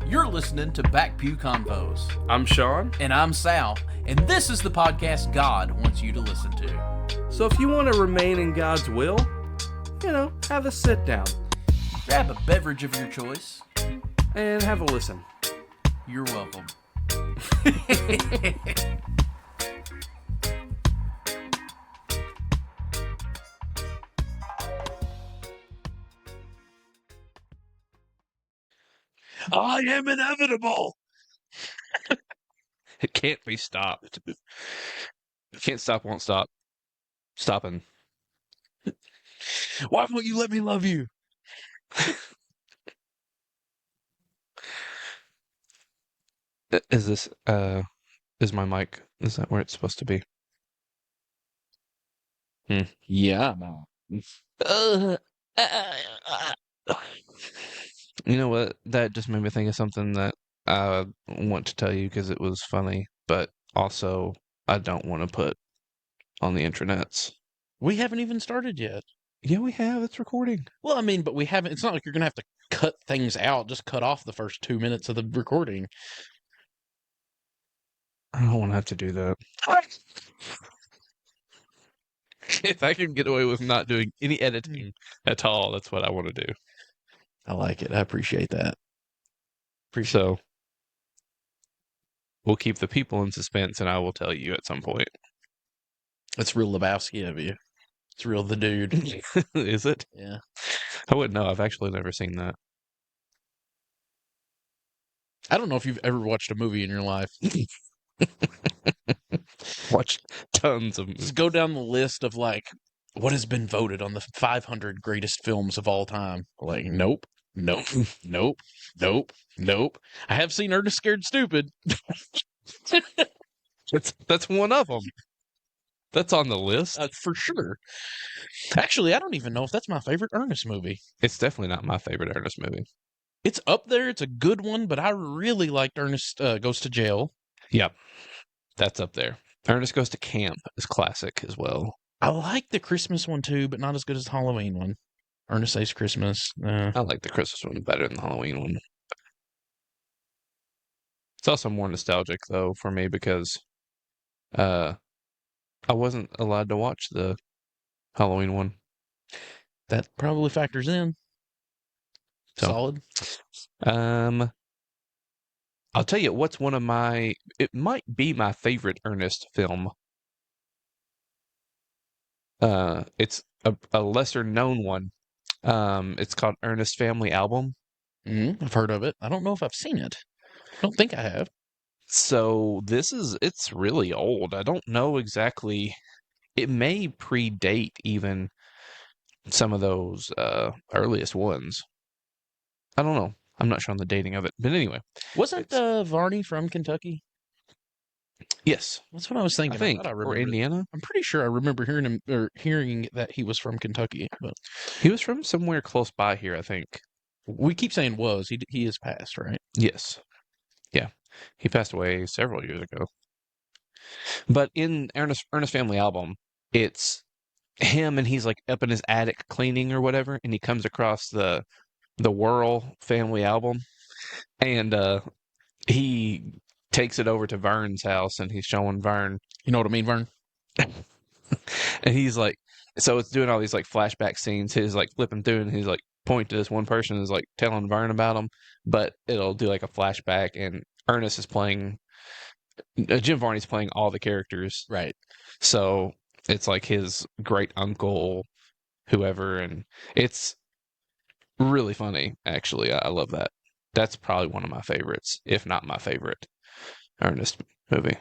You're listening to Back Pew Convos. I'm Sean. And I'm Sal. And this is the podcast God wants you to listen to. So if you want to remain in God's will, have a sit down. Grab a beverage of your choice. And have a listen. You're welcome. I am inevitable. It can't be stopped. Can't stop, won't stop. Stopping. Why won't you let me love you? Is my mic, is that where it's supposed to be? Yeah. You know what? That just made me think of something that I want to tell you because it was funny, but also I don't want to put on the intranets. We haven't even started yet. Yeah, we have. It's recording. Well, I mean, but we haven't. It's not like you're going to have to cut things out. Just cut off the first 2 minutes of the recording. I don't want to have to do that. If I can get away with not doing any editing at all, that's what I want to do. I like it. I appreciate that. So, we'll keep the people in suspense, and I will tell you at some point. It's real Lebowski of you. It's real the dude. Is it? Yeah. I wouldn't know. I've actually never seen that. I don't know if you've ever watched a movie in your life. Watched tons of movies. Just go down the list of what has been voted on the 500 greatest films of all time. Nope. Nope. I have seen Ernest Scared Stupid. That's one of them. That's on the list. For sure. Actually, I don't even know if that's my favorite Ernest movie. It's definitely not my favorite Ernest movie. It's up there. It's a good one, but I really liked Ernest Goes to Jail. Yep. That's up there. Ernest Goes to Camp is classic as well. I like the Christmas one too, but not as good as the Halloween one. Ernest Saves Christmas. I like the Christmas one better than the Halloween one. It's also more nostalgic, though, for me because I wasn't allowed to watch the Halloween one. That probably factors in. Solid. I'll tell you what's it might be my favorite Ernest film. It's a lesser known one. It's called Ernest Family Album. I've heard of it. I don't know if I've seen it. I don't think I have. So it's really old. I don't know exactly. It may predate even some of those earliest ones. I don't know. I'm not sure on the dating of it. But anyway. Wasn't Varney from Kentucky? Yes. That's what I was thinking. I think. Or Indiana? I'm pretty sure I remember hearing that he was from Kentucky. But he was from somewhere close by here, I think. We keep saying was. He is passed, right? Yes. Yeah. He passed away several years ago. But in Ernest Family Album, it's him and he's like up in his attic cleaning or whatever, and he comes across the Whirl Family Album, and he takes it over to Vern's house, and he's showing Vern. You know what I mean, Vern? And he's like, so it's doing all these like flashback scenes. He's like flipping through, and he's like pointing to this one person, and is like telling Vern about him, but it'll do like a flashback, and Ernest is playing. Jim Varney's playing all the characters, right? So it's like his great uncle, whoever, and it's really funny. Actually, I love that. That's probably one of my favorites, if not my favorite Ernest movie.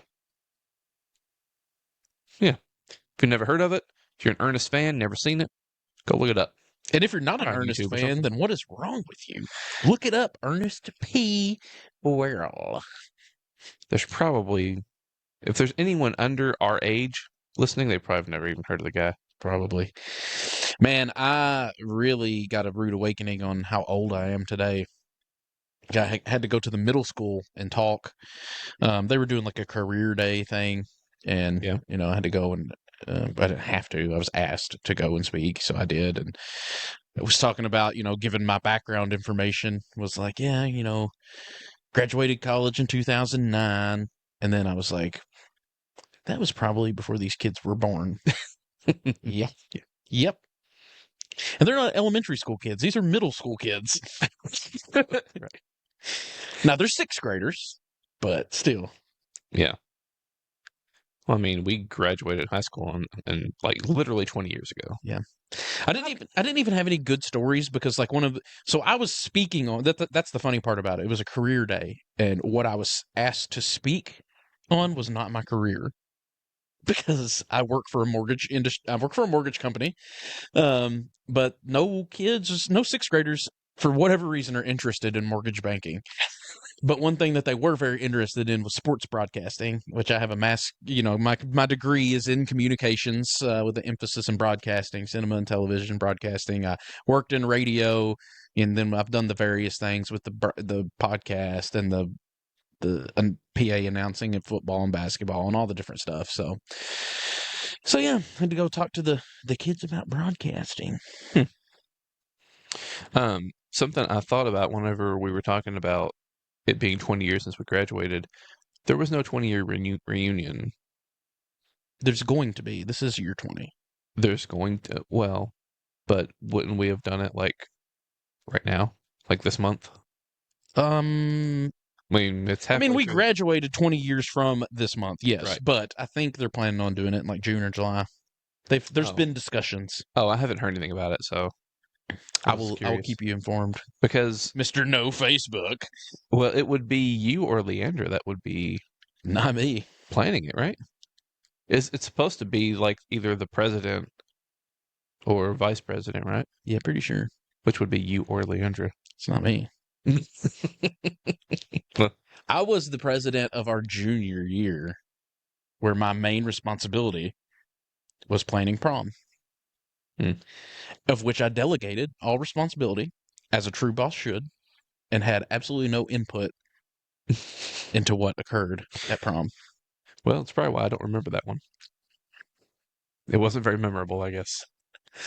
Yeah, if you've never heard of it, if you're an Ernest fan, never seen it, go look it up. And if you're not an Ernest fan, then what is wrong with you? Look it up, Ernest P. Whirl. There's probably, if there's anyone under our age listening, they probably have never even heard of the guy. Probably. Man, I really got a rude awakening on how old I am today. I had to go to the middle school and talk. They were doing like a career day thing. And, I had to go and I didn't have to. I was asked to go and speak, so I did. And I was talking about, giving my background information. Was like, Graduated college in 2009. And then I was like, that was probably before these kids were born. Yep. Yep. And they're not elementary school kids. These are middle school kids. Right. Now they're sixth graders, but still. Yeah. Well, I mean, we graduated high school and like literally 20 years ago. Yeah. I didn't even have any good stories because like so I was speaking on that's the funny part about it. It was a career day and what I was asked to speak on was not my career because I work for a mortgage industry. I work for a mortgage company. But no sixth graders for whatever reason are interested in mortgage banking. But one thing that they were very interested in was sports broadcasting, which I have my degree is in communications with an emphasis in broadcasting, cinema and television broadcasting. I worked in radio, and then I've done the various things with the podcast and the PA announcing in football and basketball and all the different stuff. So yeah, I had to go talk to the kids about broadcasting. Something I thought about whenever we were talking about it being 20 years since we graduated, there was no 20-year reunion. There's going to be. This is year 20. There's going to, well, but wouldn't we have done it like right now? Like this month? Um, I mean, it's I mean, halfway we through. graduated 20 years from this month, yes, Right. but I think they're planning on doing it in like June or July. There's Oh. been discussions. Oh, I haven't heard anything about it, so I was I will curious. keep you informed, Because, Mister No Facebook. well, it would be you or Leandra that would be Not me. planning it, right? It's supposed to be like either the president or vice president, right? Yeah, pretty sure Which would be you or Leandra. it's not me. I was the president of our junior year, where my main responsibility was planning prom, Hmm. of which I delegated all responsibility, as a true boss should, and had absolutely no input into what occurred at prom. Well, it's probably why I don't remember that one. It wasn't very memorable, I guess.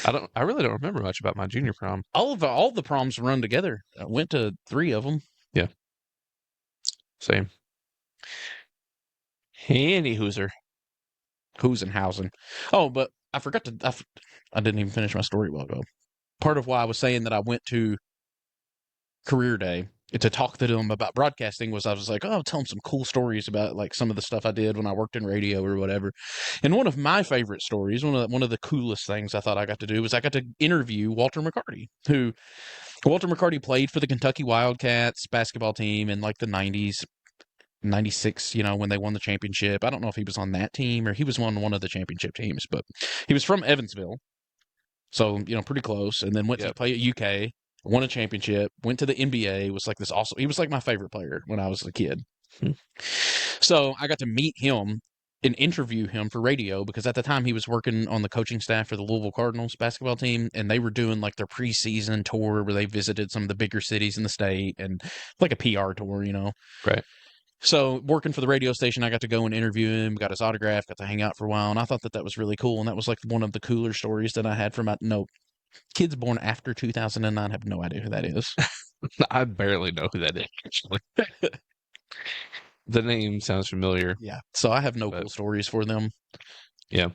I really don't remember much about my junior prom. All the proms run together. I went to 3 of them. Yeah. Same. Handy Hooser. Husenhausen. Oh, but I forgot to. I didn't even finish my story a while ago. Part of why I was saying that I went to career day to talk to them about broadcasting was I was like, oh, I'll tell them some cool stories about like some of the stuff I did when I worked in radio or whatever. And one of my favorite stories, one of the coolest things I thought I got to do was I got to interview Walter McCarty, who Walter McCarty played for the Kentucky Wildcats basketball team in like the 90s. 96, when they won the championship. I don't know if he was on that team or he was on one of the championship teams, but he was from Evansville. So, pretty close. And then went to Yep. play at UK, won a championship, went to the NBA, was like this awesome. He was like my favorite player when I was a kid. Hmm. So I got to meet him and interview him for radio because at the time he was working on the coaching staff for the Louisville Cardinals basketball team, and they were doing like their preseason tour where they visited some of the bigger cities in the state and like a PR tour. Right. So working for the radio station, I got to go and interview him, got his autograph, got to hang out for a while, and I thought that was really cool. And that was like one of the cooler stories that I had from kids born after 2009 have no idea who that is. I barely know who that is, actually. The name sounds familiar, Yeah. So I have no but cool stories for them. yeah.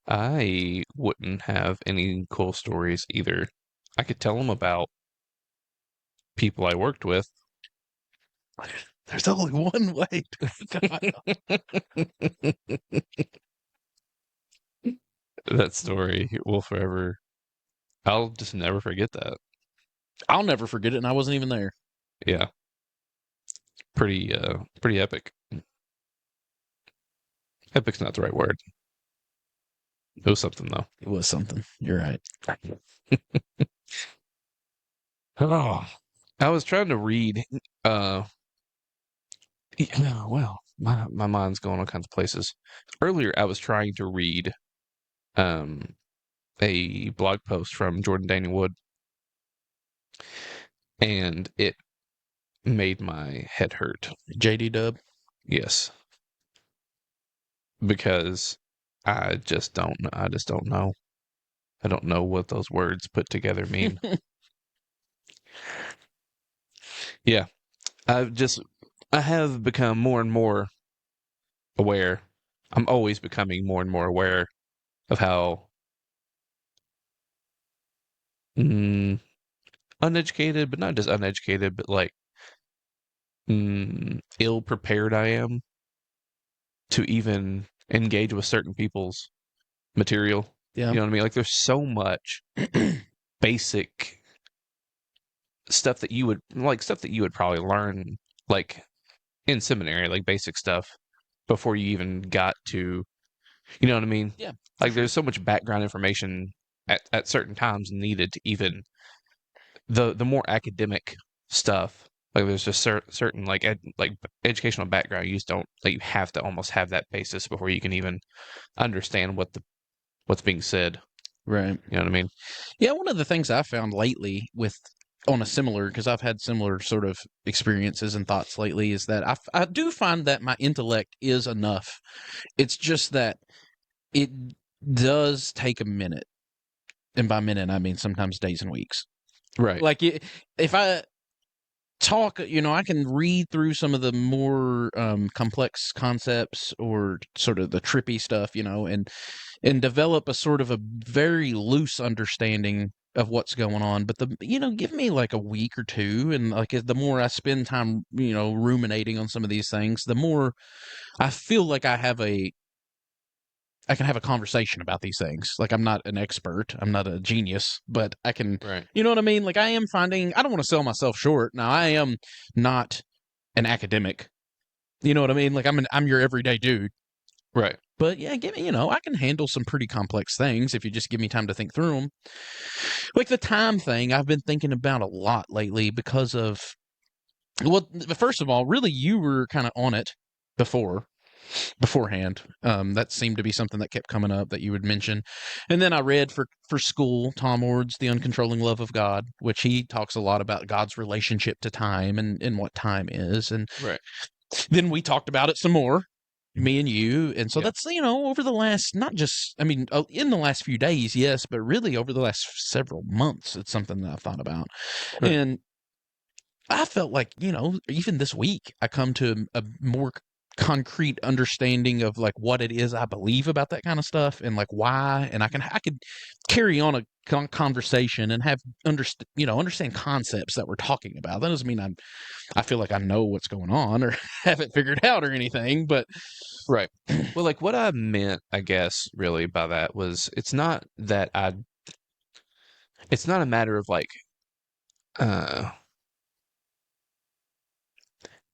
I wouldn't have any cool stories either. I could tell them about people I worked with. There's only one way to That story will forever. I'll just never forget that. I'll never forget it, and I wasn't even there. Yeah. Pretty epic. Epic's not the right word. It was something though. It was something. You're right. Oh, I was trying to read. Well, my mind's going all kinds of places. Earlier, I was trying to read um a blog post from Jordan Danny Wood, and it made my head hurt. JD Dub. Yes, because I just don't know. I just don't know. I don't know what those words put together mean. Yeah. I've just I have become more and more aware. I'm always becoming more and more aware of how mm, uneducated, but not just uneducated, but like ill prepared I am to even engage with certain people's material. Yeah. You know what I mean? Like there's so much basic stuff that you would probably learn like in seminary, like basic stuff before you even got to, you know what I mean? Yeah, for Like sure. there's so much background information at certain times needed to even the more academic stuff. Like there's just certain like educational background you just don't like you have to almost have that basis before you can even understand what's being said. Right. You know what I mean? Yeah, one of the things I found lately with on a similar because I've had similar sort of experiences and thoughts lately is that I do find that my intellect is enough. It's just that it does take a minute, and by minute I mean sometimes days and weeks. Right. Like if I talk, I can read through some of the more complex concepts or sort of the trippy stuff, and develop a sort of a very loose understanding of what's going on. But give me like a week or two, and like the more I spend time, ruminating on some of these things, the more I feel like I can have a conversation about these things. Like I'm not an expert, I'm not a genius, but I can, Right. you know what I mean? Like I am finding, I don't want to sell myself short. Now I am not an academic. You know what I mean? Like I'm your everyday dude. Right. But yeah, I can handle some pretty complex things if you just give me time to think through them. Like the time thing, I've been thinking about a lot lately because of, well, first of all, really you were kind of on it beforehand. That seemed to be something that kept coming up that you would mention. And then I read for school Tom Ord's The Uncontrolling Love of God, which he talks a lot about God's relationship to time and what time is. And Right. then we talked about it some more, me and you. And so Yeah. that's, over the last, not just, I mean, in the last few days, yes, but really over the last several months, it's something that I've thought about. Right. And I felt like, even this week, I come to a more concrete understanding of like what it is I believe about that kind of stuff and like why, and I could carry on a conversation and have understand concepts that we're talking about. That doesn't mean I feel like I know what's going on or have it figured out or anything, but Right. Well, like what I meant, I guess, really by that was it's not a matter of like uh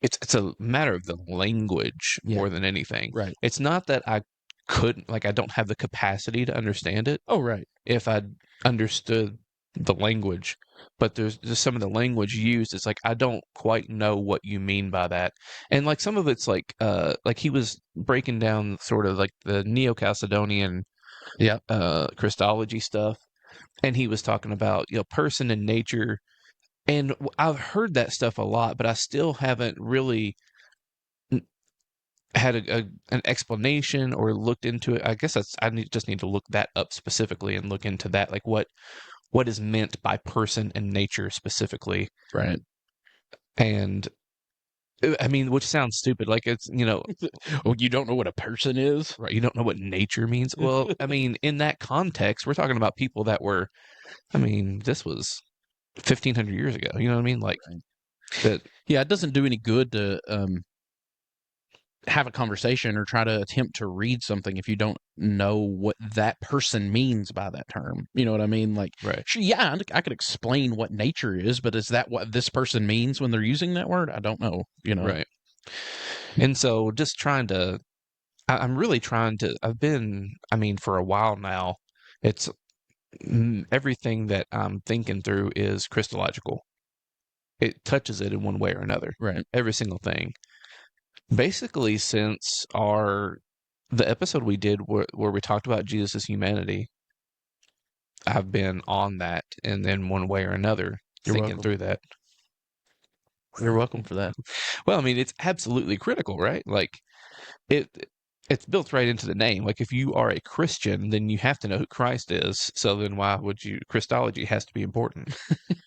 it's a matter of the language yeah, more than anything. right. It's not that I couldn't like I don't have the capacity to understand it Oh, right. if I understood the language, but there's just some of the language used. It's like I don't quite know what you mean by that, and like some of it's like he was breaking down sort of like the Neo-Chalcedonian Yeah, Christology stuff, and he was talking about person and nature, and I've heard that stuff a lot, but I still haven't really had an explanation or looked into it. I guess just need to look that up specifically and look into that, like what is meant by person and nature specifically. right. And I mean, which sounds stupid, like it's Oh, you don't know what a person is? right. You don't know what nature means. Well, I mean, in that context, we're talking about people that were. I mean, this was 1,500 years ago. You know what I mean? Like Right. that. Yeah, it doesn't do any good to have a conversation or try to attempt to read something if you don't know what that person means by that term. You know what I mean? Like, Right. sure, yeah, I could explain what nature is, but is that what this person means when they're using that word? I don't know. Right. And so, just trying to. I'm really trying to. I've been. I mean, for a while now. It's everything that I'm thinking through is Christological. It touches it in one way or another. Right. Every single thing. Basically, since our the episode we did where we talked about Jesus' humanity, I've been on that, and then one way or another, You're thinking welcome. through that. You're welcome for that. Well, I mean, it's absolutely critical, right? Like it. It's built right into the name. Like if you are a Christian, then you have to know who Christ is. So then why would you? Christology has to be important,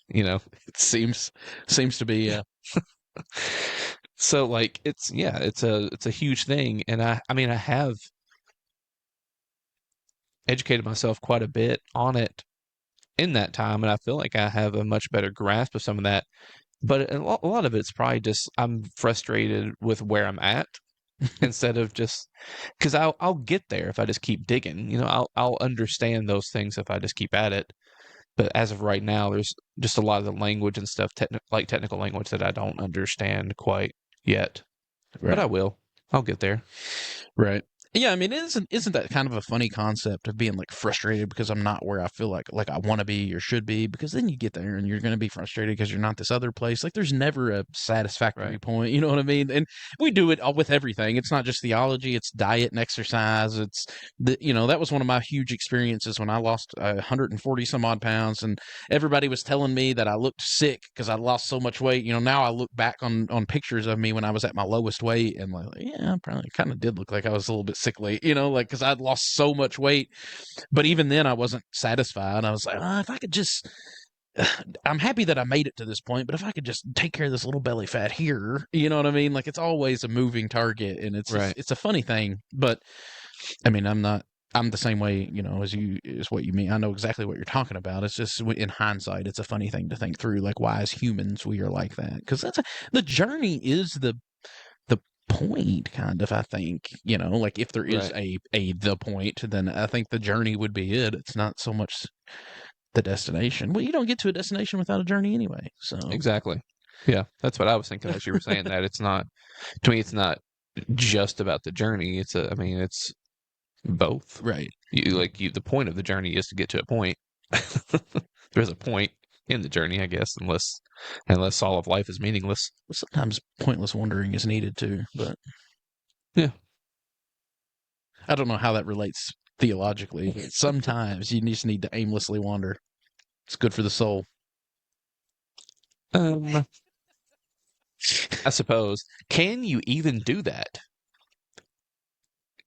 you know. It seems to be. So like it's a huge thing, and I mean I have educated myself quite a bit on it in that time, and I feel like I have a much better grasp of some of that. But a lot of it's probably just I'm frustrated with where I'm at instead of just because I'll get there if I just keep digging. I'll understand those things if I just keep at it. But as of right now, there's just a lot of the language and stuff, like technical language that I don't understand quite yet. But Right. I will. I'll get there. Right. Yeah, I mean, isn't that kind of a funny concept of being like frustrated because I'm not where I feel like I want to be or should be? Because then you get there and you're going to be frustrated because you're not this other place. Like, there's never a satisfactory Right. point. You know what I mean? And we do it all with everything. It's not just theology. It's diet and exercise. It's that was one of my huge experiences when I lost 140 some odd pounds, and everybody was telling me that I looked sick because I lost so much weight. Now I look back on pictures of me when I was at my lowest weight, and like, yeah, I probably kind of did look like I was a little bit sickly, like because I'd lost so much weight. But even then, I wasn't satisfied. I was like, if I could just. I'm happy that I made it to this point, but if I could just take care of this little belly fat here, you know what I mean? Like, it's always a moving target, and Right. it's a funny thing. But I mean, I'm the same way, as you is what you mean. I know exactly what you're talking about. It's just in hindsight, it's a funny thing to think through, like why as humans we are like that, because the journey is the point, kind of. I think, like if there is Right. a the point, then I think the journey would be it. It's not so much the destination. Well, you don't get to a destination without a journey anyway. So Exactly. Yeah, that's what I was thinking as you were saying that. It's not to me. It's not just about the journey. I mean, it's both. right. The point of the journey is to get to a point. There's a point in the journey, I guess, unless all of life is meaningless. Sometimes pointless wandering is needed too, but Yeah. I don't know how that relates theologically. But sometimes you just need to aimlessly wander. It's good for the soul. Um, I suppose. Can you even do that?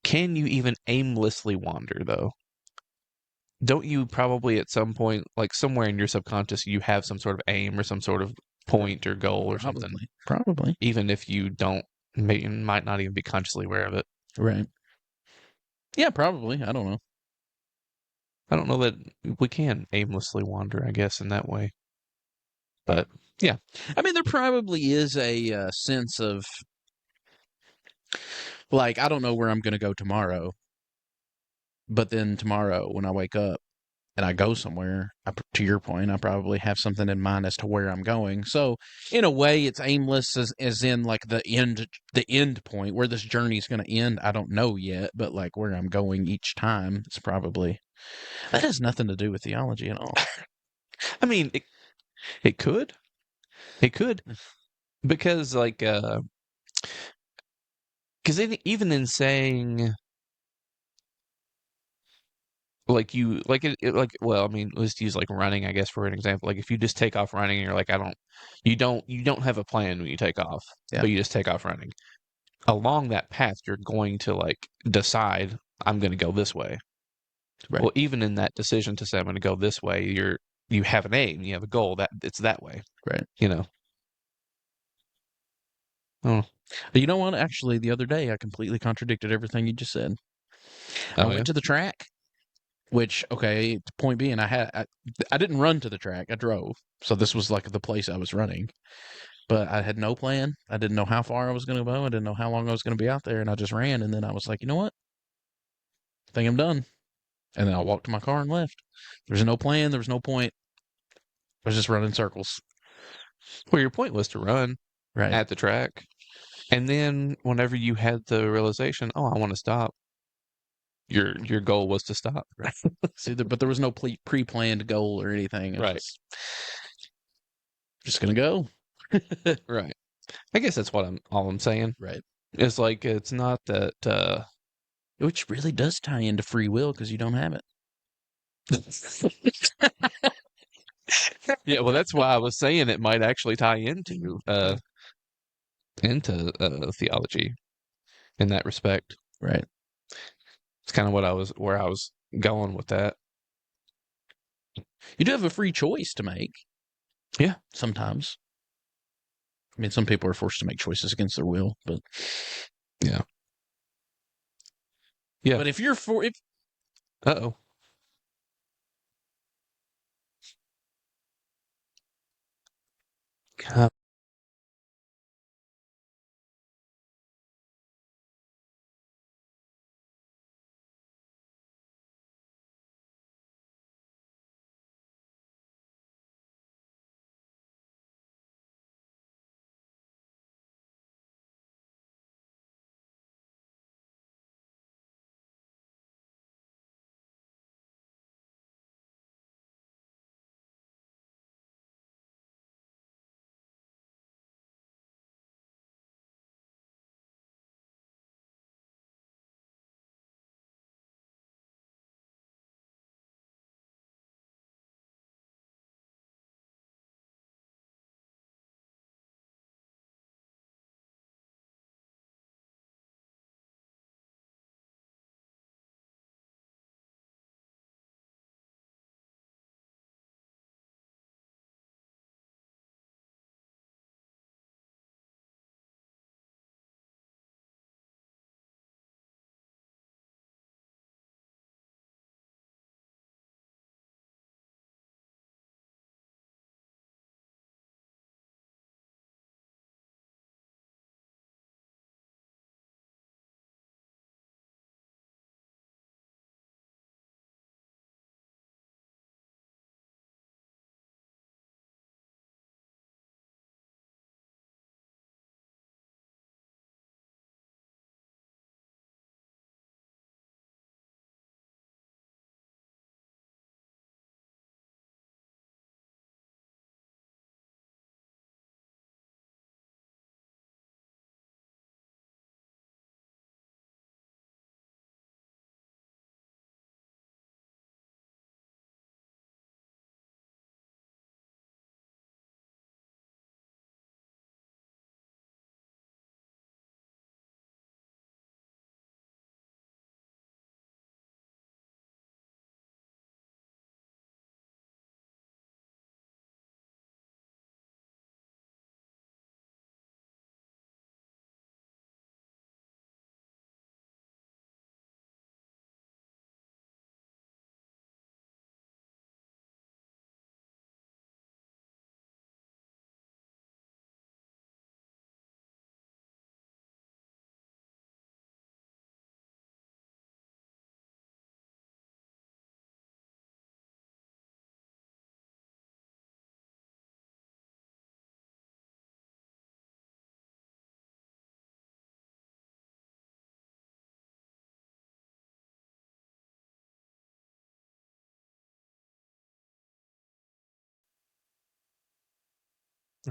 Can you even aimlessly wander though? Don't you probably at some point, like somewhere in your subconscious, you have some sort of aim or some sort of point or goal or something, Probably. even if you don't, might not even be consciously aware of it. Right. Yeah, probably. I don't know. I don't know that we can aimlessly wander, I guess, in that way. But yeah, I mean, there probably is a sense of like I don't know where I'm going to go tomorrow, but then tomorrow when I wake up and I go somewhere, to your point, I probably have something in mind as to where I'm going. So, in a way, it's aimless as in like the end point where this journey is going to end. I don't know yet, but like where I'm going each time, it's probably that has nothing to do with theology at all. I mean, it could, it could, because because even in saying well, I mean, let's use like running, I guess, for an example. Like if you just take off running and you're like, you don't have a plan when you take off, Yeah, but you just take off running. Along that path, you're going to like decide, I'm going to go this way. right, Well, even in that decision to say I'm going to go this way, you have an aim, you have a goal that it's that way, right. you know. Oh, But you know what? Actually, the other day I completely contradicted everything you just said. I oh went yeah, to the track, which okay. Point being, I didn't run to the track. I drove, so this was like the place I was running. But I had no plan. I didn't know how far I was going to go. I didn't know how long I was going to be out there, and I just ran. And then I was like, you know what? I think I'm done. And then I walked to my car and left. There was no plan. There was no point. I was just running circles. well, your point was to run Right. at the track, and then whenever you had the realization, oh, I want to stop, your goal was to stop. Right. See, but there was no pre-planned goal or anything. I was Right, just gonna go. right. I guess that's what I'm saying. Right. It's like it's not that Which really does tie into free will because you don't have it. yeah, well that's why I was saying it might actually tie into theology in that respect. Right. It's kind of where I was going with that. You do have a free choice to make Yeah, sometimes. I mean, some people are forced to make choices against their will, but Yeah. Yeah. if you're for if Uh-oh. Uh,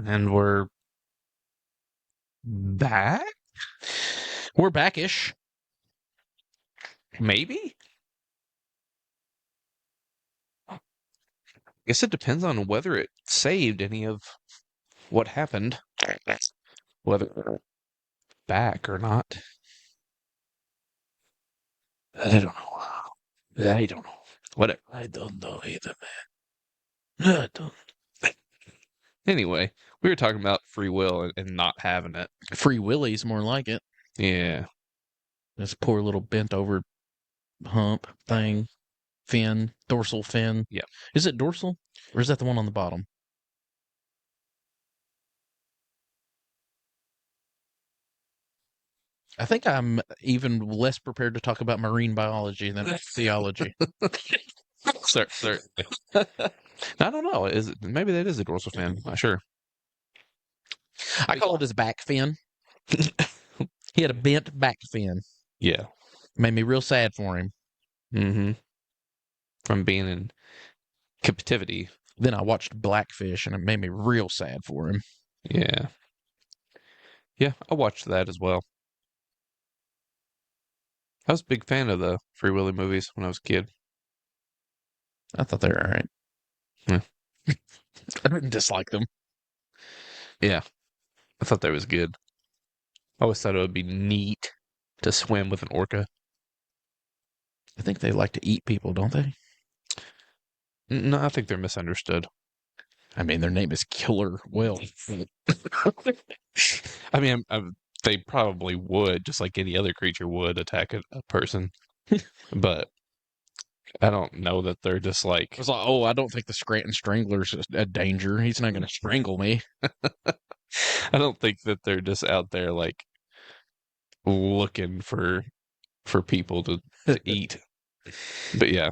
and we're back? we're backish. Maybe? Guess it depends on whether it saved any of what happened. Whether back or not. I don't know. I don't know. Whatever. I don't know either, man. I don't. Anyway, we were talking about free will and not having it. Free Willy's more like it. Yeah. This poor little bent over hump thing, fin, dorsal fin. Yeah. Is it dorsal or is that the one on the bottom? I think I'm even less prepared to talk about marine biology than theology. Certainly. I don't know. Is it, maybe that is a dorsal fin. Not sure. I call it his back fin. He had a bent back fin. Yeah. Made me real sad for him. Mm-hmm. From being in captivity. Then I watched Blackfish and it made me real sad for him. Yeah. Yeah, I watched that as well. I was a big fan of the Free Willy movies when I was a kid. I thought they were all right. Yeah. I didn't dislike them. Yeah. I thought that was good. I always thought it would be neat to swim with an orca. I think they like to eat people, don't they? No, I think they're misunderstood. I mean, their name is Killer Whale. I mean, they probably would, just like any other creature would, attack a person. But I don't know that they're just I like. was like, oh, I don't think the Scranton Strangler's a danger. He's not going to strangle me. I don't think that they're just out there like looking for people to eat. But yeah,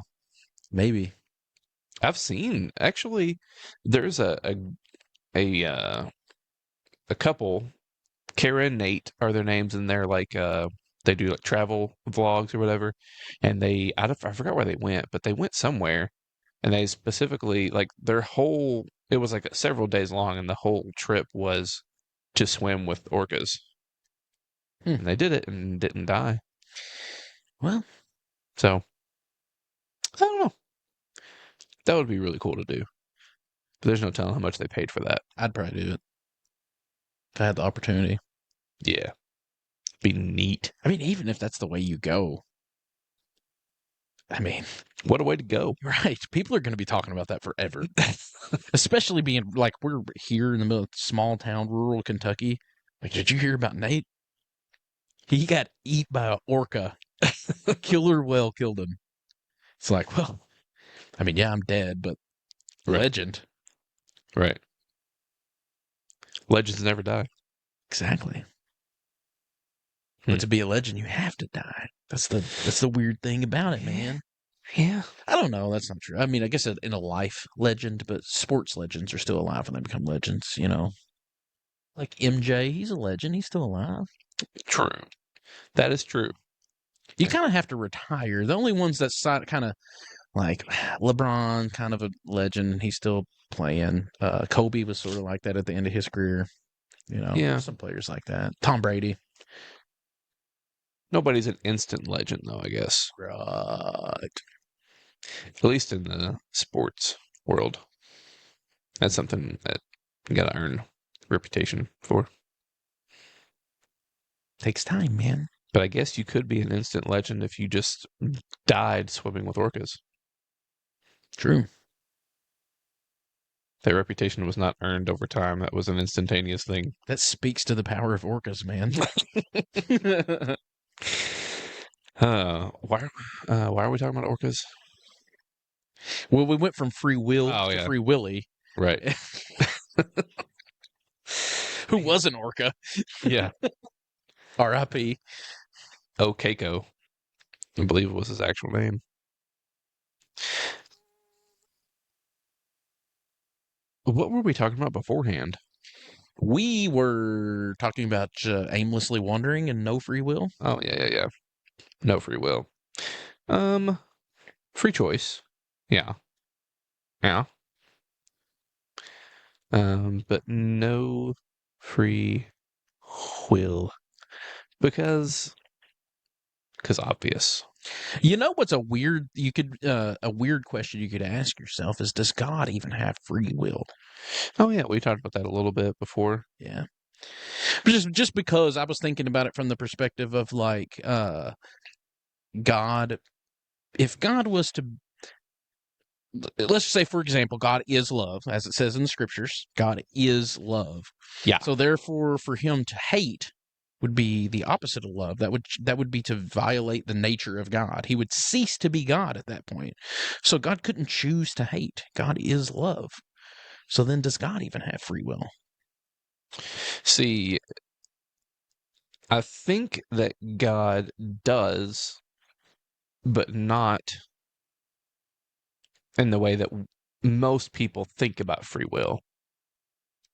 Maybe. I've seen actually. There's a a couple. Kara and Nate are their names, and they're like they do like travel vlogs or whatever. And I forgot where they went, but they went somewhere, and they specifically like their whole. It was like several days long, and the whole trip was to swim with orcas, Hmm. and they did it and didn't die. Well, So I don't know. That would be really cool to do. But there's no telling how much they paid for that. I'd probably do it if I had the opportunity. Yeah, be neat. I mean, even if that's the way you go, I mean, What a way to go. right. People are going to be talking about that forever, especially being like we're here in the middle of small town, rural Kentucky. Like, did you hear about Nate? He got eat by an orca. Killer whale killed him. It's like, well, I mean, yeah, I'm dead, but Right, legend. right. Legends never die. Exactly. Hmm. But to be a legend, you have to die. That's the weird thing about it, man. Yeah. I don't know. That's not true. I mean, I guess in a life legend, but sports legends are still alive when they become legends. You know, like MJ, he's a legend. He's still alive. True. That is true. You kind of have to retire. The only ones that kind of like LeBron, kind of a legend. He's still playing. Kobe was sort of like that at the end of his career. You know, Yeah. some players like that. Tom Brady. Nobody's an instant legend, though, I guess. Right. At least in the sports world. That's something that you gotta earn reputation for. Takes time, man. But I guess you could be an instant legend if you just died swimming with orcas. True. That reputation was not earned over time. That was an instantaneous thing. That speaks to the power of orcas, man. Why are we talking about orcas? Well, we went from Free Will Oh to yeah, Free Willy, right. who was an orca. Yeah. R.I.P. Oh, Keiko. I believe it was his actual name. What were we talking about beforehand? We were talking about aimlessly wandering and no free will. Oh yeah. No free will. Um, free choice. Yeah. Yeah. But no free will because obvious. You know what's a weird question you could ask yourself is, does God even have free will? Oh yeah, we talked about that a little bit before. Yeah. Just because I was thinking about it from the perspective of like God, if God was to, let's say, for example, God is love, as it says in the scriptures. God is love. Yeah. So therefore, for him to hate would be the opposite of love. That would be to violate the nature of God. He would cease to be God at that point. So God couldn't choose to hate. God is love. So then, does God even have free will? See, I think that God does, but not in the way that most people think about free will.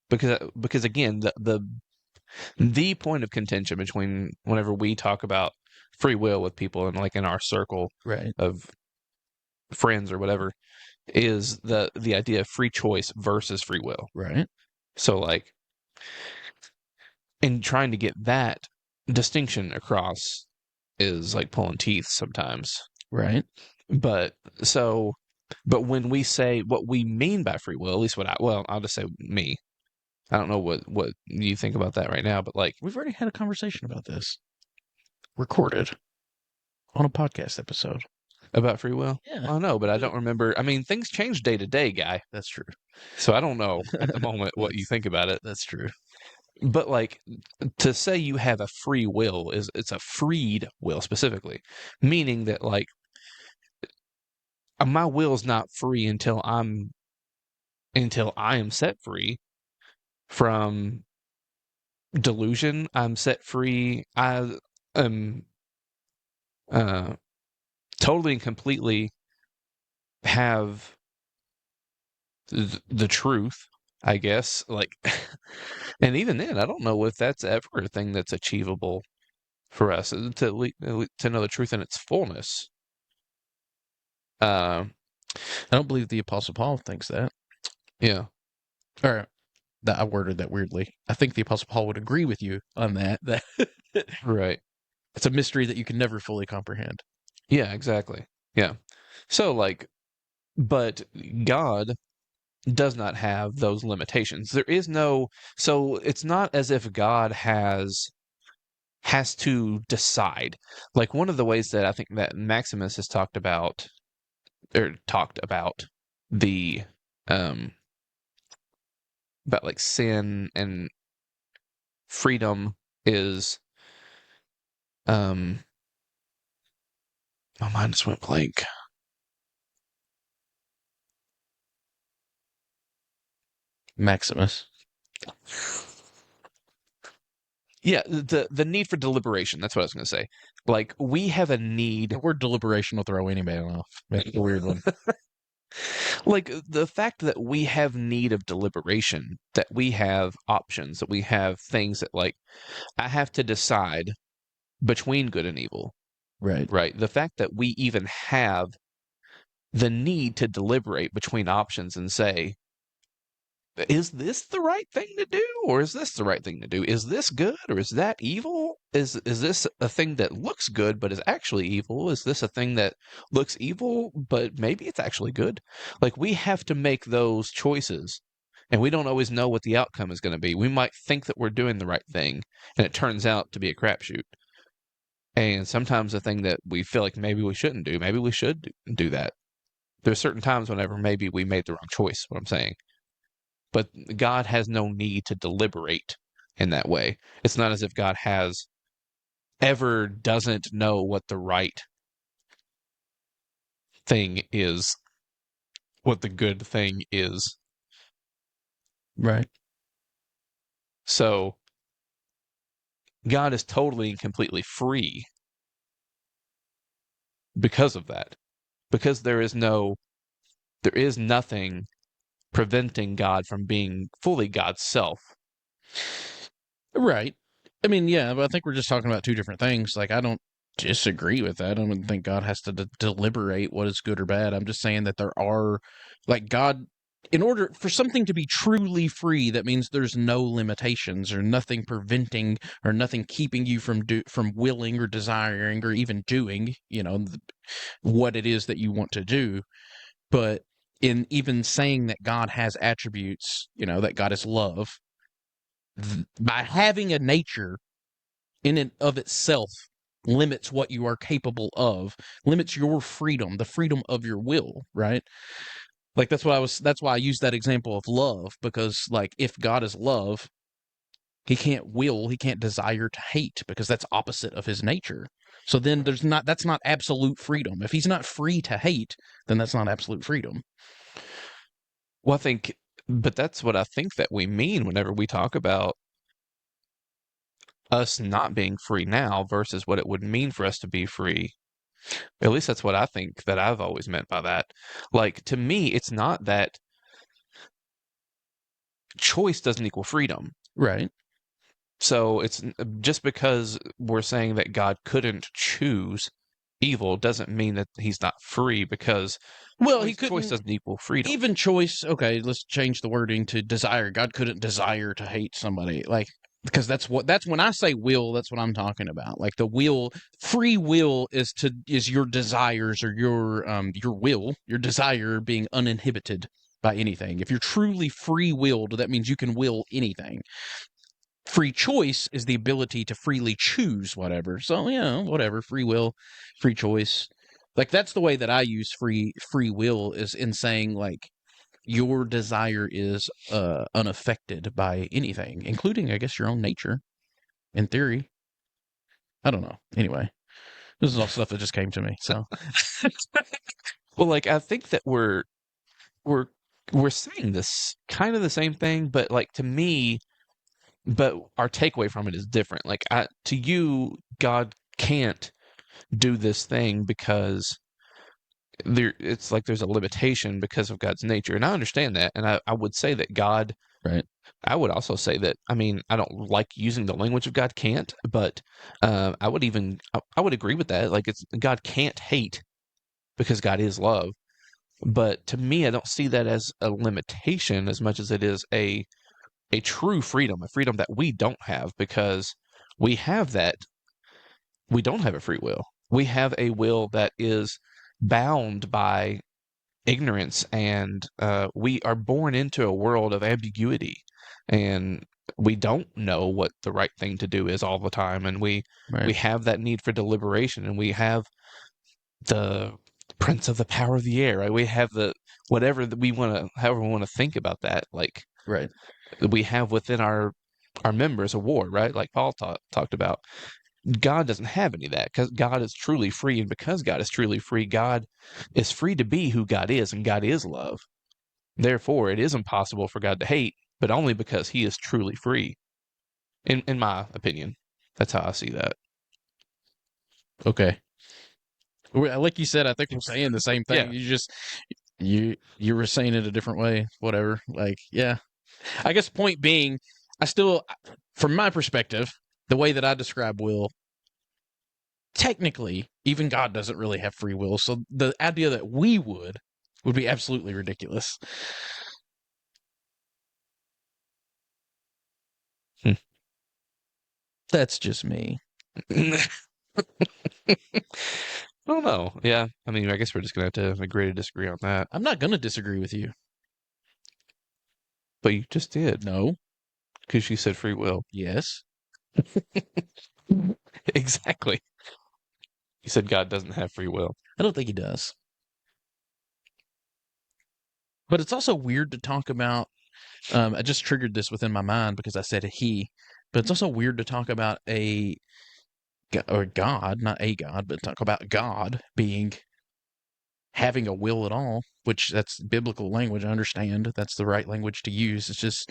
Because again, the point of contention between whenever we talk about free will with people and like in our circle Right. of friends or whatever is the idea of free choice versus free will. Right. So like in trying to get that distinction across is like pulling teeth sometimes. Right. But so but when we say what we mean by free will, at least I'll just say me. I don't know what you think about that right now, but like We've already had a conversation about this, recorded on a podcast episode. About free will? Yeah, I know, but I do don't it. remember. I mean, things change day to day, guy. That's true. So I don't know at the moment what you that's think about it. that's true. But like to say you have a free will is it's a freed will specifically, meaning that like my will's not free until I am set free from delusion. I'm set free. I am uh, totally and completely have the truth, I guess. Like, and even then, I don't know if that's ever a thing that's achievable for us to know the truth in its fullness. Uh, I don't believe the Apostle Paul thinks that. yeah, Or that I worded that weirdly. I think the Apostle Paul would agree with you on that. That right. it's a mystery that you can never fully comprehend. Yeah, exactly. Yeah. So, like, but God does not have those limitations. There is no, so it's not as if God has to decide. Like one of the ways that I think that Maximus has talked about the um about like sin and freedom is um my mind just went blank. Maximus. Yeah, the need for deliberation. That's what I was going to say. Like we have a need, The word deliberation will throw any man off. Make it a weird one. like the fact that we have need of deliberation, that we have options, that we have things that like I have to decide between good and evil, Right. right? The fact that we even have the need to deliberate between options and say, is this the right thing to do or is this the right thing to do? Is this good or is that evil? Is this a thing that looks good but is actually evil? Is this a thing that looks evil but maybe it's actually good? Like we have to make those choices and we don't always know what the outcome is going to be. We might think that we're doing the right thing and it turns out to be a crapshoot. And sometimes the thing that we feel like maybe we shouldn't do, maybe we should do that. There's certain times whenever maybe we made the wrong choice, what I'm saying. But God has no need to deliberate in that way. It's not as if God has ever doesn't know what the right thing is, what the good thing is. Right. So God is totally and completely free because of that. Because there is nothing preventing God from being fully God's self. Right. I mean, yeah, but I think we're just talking about two different things. Like, I don't disagree with that. I don't think God has to deliberate what is good or bad. I'm just saying that there are, like, God, in order for something to be truly free, that means there's no limitations or nothing preventing or nothing keeping you from willing or desiring or even doing, what it is that you want to do. But in even saying that God has attributes, that God is love, by having a nature in and of itself limits what you are capable of, limits your freedom, the freedom of your will, right? Like that's why I used that example of love, because like if God is love, he can't desire to hate because that's opposite of his nature. So then that's not absolute freedom. If he's not free to hate, then that's not absolute freedom. Well, but that's what I think that we mean whenever we talk about us not being free now versus what it would mean for us to be free. At least that's what I think that I've always meant by that. Like, to me, it's not that choice doesn't equal freedom. Right. So it's just because we're saying that God couldn't choose evil doesn't mean that he's not free because Well, he choice couldn't doesn't equal freedom. even choice. Okay, let's change the wording to desire. God couldn't desire to hate somebody, like, because that's when I say will, that's what I'm talking about. Like the will, free will is your desires or your will, your desire being uninhibited by anything. If you're truly free willed, that means you can will anything. Free choice is the ability to freely choose whatever. So, whatever, free will, free choice. Like that's the way that I use free will is in saying like your desire is unaffected by anything, including I guess your own nature in theory. I don't know. Anyway, this is all stuff that just came to me. So Well, like I think that we're we're saying this kind of the same thing, but like to me, but our takeaway from it is different. Like to you, God can't do this thing because it's like there's a limitation because of God's nature. And I understand that. And I would say that God, right, I would also say that, I mean, I don't like using the language of God can't, but I would agree with that. Like God can't hate because God is love. But to me, I don't see that as a limitation as much as it is a true freedom, a freedom that we don't have because we have that. We don't have a free will. We have a will that is bound by ignorance, and we are born into a world of ambiguity, and we don't know what the right thing to do is all the time, and we right, have that need for deliberation, and we have the prince of the power of the air, right? We have the whatever that we want to, however we want to think about that, like right, we have within our members a war, right? Like Paul talked about. God doesn't have any of that because God is truly free. And because God is truly free, God is free to be who God is, and God is love. Therefore, it is impossible for God to hate, but only because he is truly free. In my opinion, that's how I see that. okay. Like you said, I think we're saying the same Yeah. thing. You were saying it a different way. Whatever. Like, yeah. I guess point being, I still, from my perspective, the way that I describe will, technically, even God doesn't really have free will. So the idea that we would be absolutely ridiculous. Hmm. That's just me. I don't know. Yeah. I mean, I guess we're just going to have to agree to disagree on that. I'm not going to disagree with you. But you just did No. because you said free will. Yes. Exactly. You said God doesn't have free will. I don't think he does. But it's also weird to talk about. I just triggered this within my mind because I said he. But it's also weird to talk about or God, not a God, but talk about God being having a will at all, which that's biblical language. I understand that's the right language to use. It's just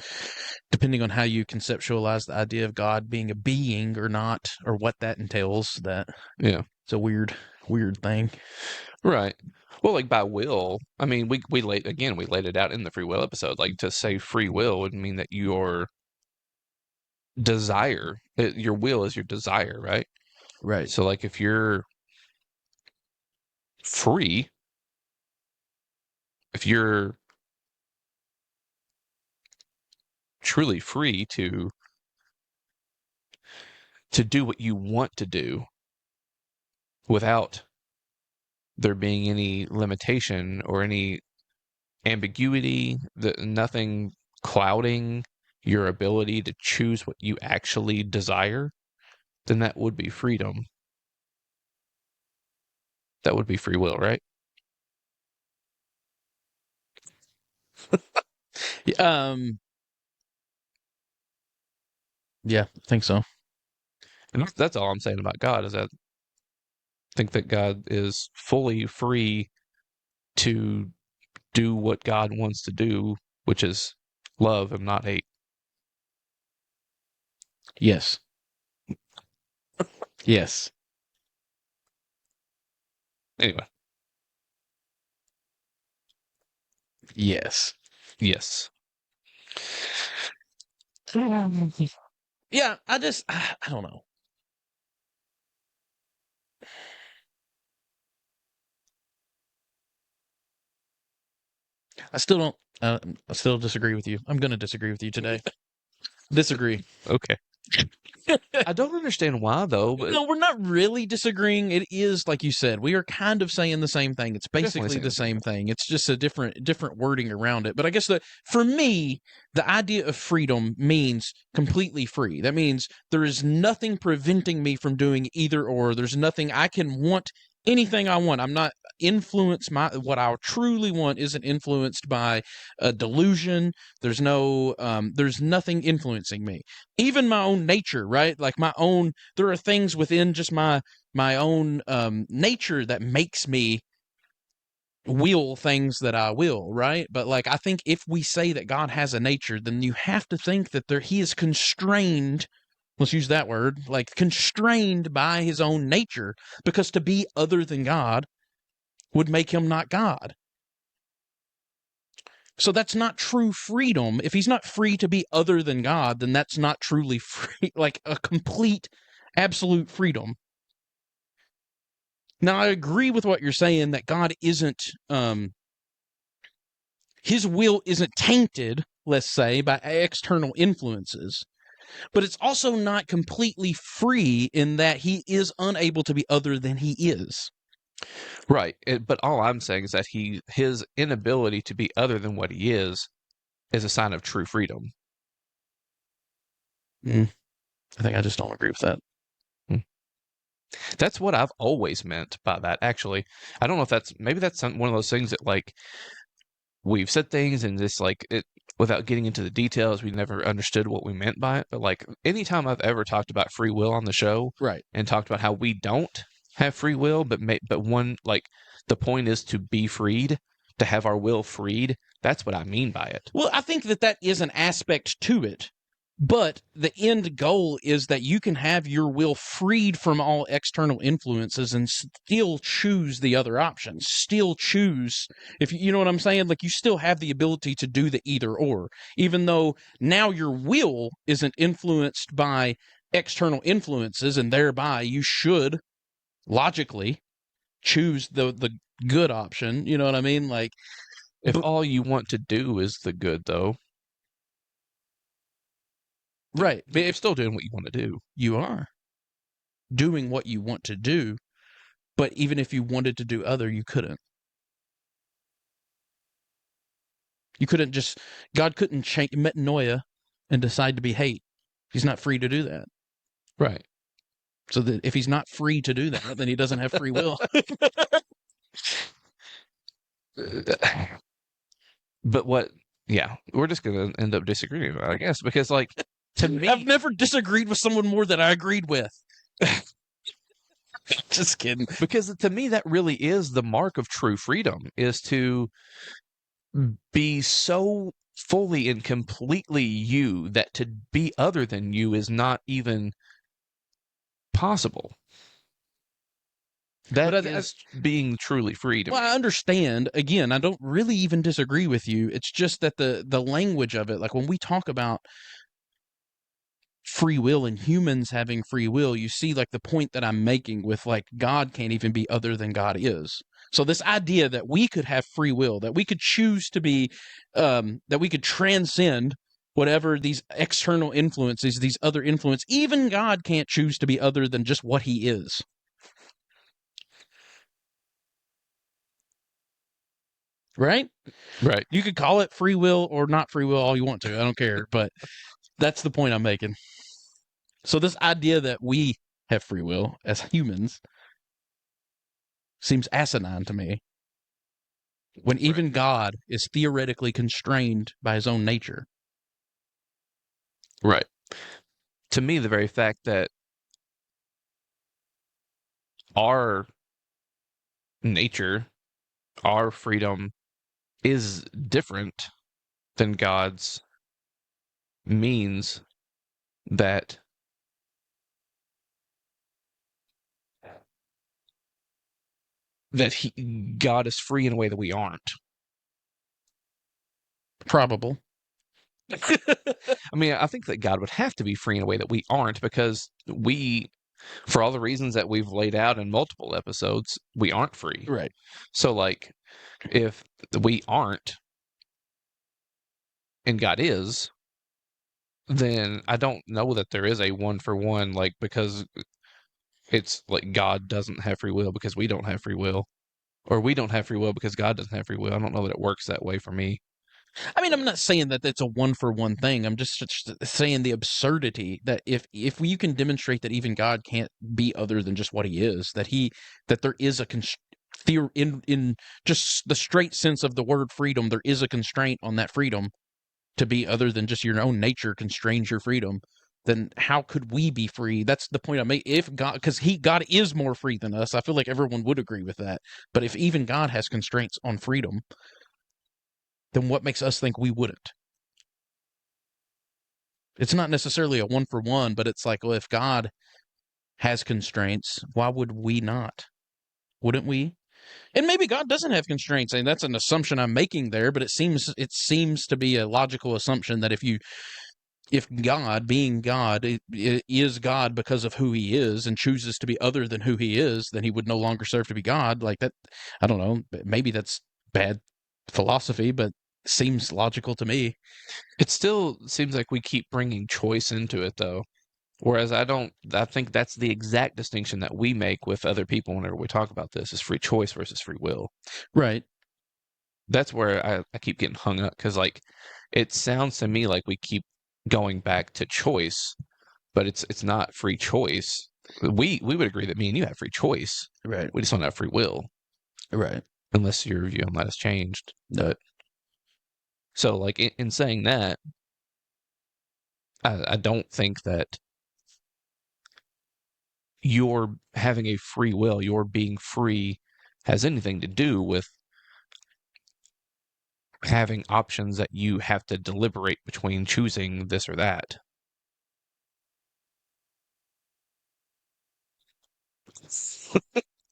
depending on how you conceptualize the idea of God being a being or not, or what that entails, that Yeah. it's a weird thing. Right. Well, like by will, I mean, we laid again, we laid it out in the free will episode. Like to say free will would mean that your desire, your will is your desire, right? Right. So, like, if you're free, if you're truly free to do what you want to do without there being any limitation or any ambiguity, nothing clouding your ability to choose what you actually desire, then that would be freedom. That would be free will, right? Um. Yeah, I think so. And that's all I'm saying about God is that I think that God is fully free to do what God wants to do, which is love and not hate. Yes. Yes. Anyway, Yes. yes. Yeah. I don't know. I still don't. I still disagree with you. I'm going to disagree with you today. Disagree. Okay. I don't understand why though, but No, we're not really disagreeing. It is like you said. We are kind of saying the same thing. It's we're definitely basically saying the the same same thing. thing. It's just a different wording around it. But I guess that for me, the idea of freedom means completely free. That means there is nothing preventing me from doing either or. There's nothing I can want anything I want. I'm not influenced. What I truly want isn't influenced by a delusion. There's nothing influencing me. Even my own nature, right? Like my own, there are things within just my own nature that makes me will things that I will, right? But like I think if we say that God has a nature, then you have to think that he is constrained, let's use that word, like constrained by his own nature, because to be other than God would make him not God. So that's not true freedom. If he's not free to be other than God, then that's not truly free, like a complete, absolute freedom. Now, I agree with what you're saying that God isn't, his will isn't tainted, let's say, by external influences, but it's also not completely free in that he is unable to be other than he is. Right. But all I'm saying is that his inability to be other than what he is a sign of true freedom. I think I just don't agree with that. That's what I've always meant by that, actually. I don't know if maybe that's one of those things that, like, we've said things and just, like, it, without getting into the details, we never understood what we meant by it. But, like, anytime I've ever talked about free will on the show Right. and talked about how we don't have free will, but one, like, the point is to be freed, to have our will freed. That's what I mean by it. Well, I think that is an aspect to it. But the end goal is that you can have your will freed from all external influences and still choose the other options. Still choose, if you know what I'm saying? Like you still have the ability to do the either or, even though now your will isn't influenced by external influences, and thereby you should logically choose the good option. You know what I mean? Like, If but, all you want to do is the good, though, right. But you're if still doing what you want to do. you are doing what you want to do, but even if you wanted to do other, you couldn't. You couldn't just, God couldn't change metanoia and decide to be hate. He's not free to do that. Right. So that if he's not free to do that, then he doesn't have free will. But what, yeah, we're just going to end up disagreeing, I guess, because, like, to me, I've never disagreed with someone more than I agreed with. Just kidding. Because to me, that really is the mark of true freedom, is to be so fully and completely you that to be other than you is not even possible. That is being truly free to me. Well, I understand. Again, I don't really even disagree with you. It's just that the language of it, like when we talk about free will and humans having free will, you see like the point that I'm making with like God can't even be other than God is. So this idea that we could have free will, that we could choose to be, that we could transcend whatever these external influences, these other influence, even God can't choose to be other than just what he is. Right? Right. You could call it free will or not free will all you want to. I don't care. But that's the point I'm making. So this idea that we have free will as humans seems asinine to me. When even God is theoretically constrained by his own nature. Right. To me, the very fact that our nature, our freedom is different than God's means that God is free in a way that we aren't. Probable. I mean, I think that God would have to be free in a way that we aren't, because we, for all the reasons that we've laid out in multiple episodes, we aren't free. Right. So, like, if we aren't and God is, then I don't know that there is a one for one, like, because it's like God doesn't have free will because we don't have free will, or we don't have free will because God doesn't have free will. I don't know that it works that way for me. I mean, I'm not saying that it's a one for one thing. I'm just saying the absurdity that if you can demonstrate that even God can't be other than just what he is, that there is a in just the straight sense of the word freedom, there is a constraint on that freedom to be other than just your own nature constrains your freedom. Then how could we be free? That's the point I make. If God, because God is more free than us, I feel like everyone would agree with that. But if even God has constraints on freedom, then what makes us think we wouldn't? It's not necessarily a one for one, but it's like, well, if God has constraints, why would we not? Wouldn't we? And maybe God doesn't have constraints. And that's an assumption I'm making there, but it seems to be a logical assumption that if God, being God, is God because of who he is and chooses to be other than who he is, then he would no longer serve to be God. Like that, I don't know. Maybe that's bad philosophy, but seems logical to me. It still seems like we keep bringing choice into it, though. Whereas I think that's the exact distinction that we make with other people whenever we talk about this is free choice versus free will. Right. That's where I keep getting hung up because, like, it sounds to me like we keep going back to choice, but it's not free choice. We would agree that me and you have free choice. Right. We just don't have free will Right. unless your view on that has changed. No. But so, like, in saying that, I don't think that your having a free will, your being free, has anything to do with having options that you have to deliberate between choosing this or that.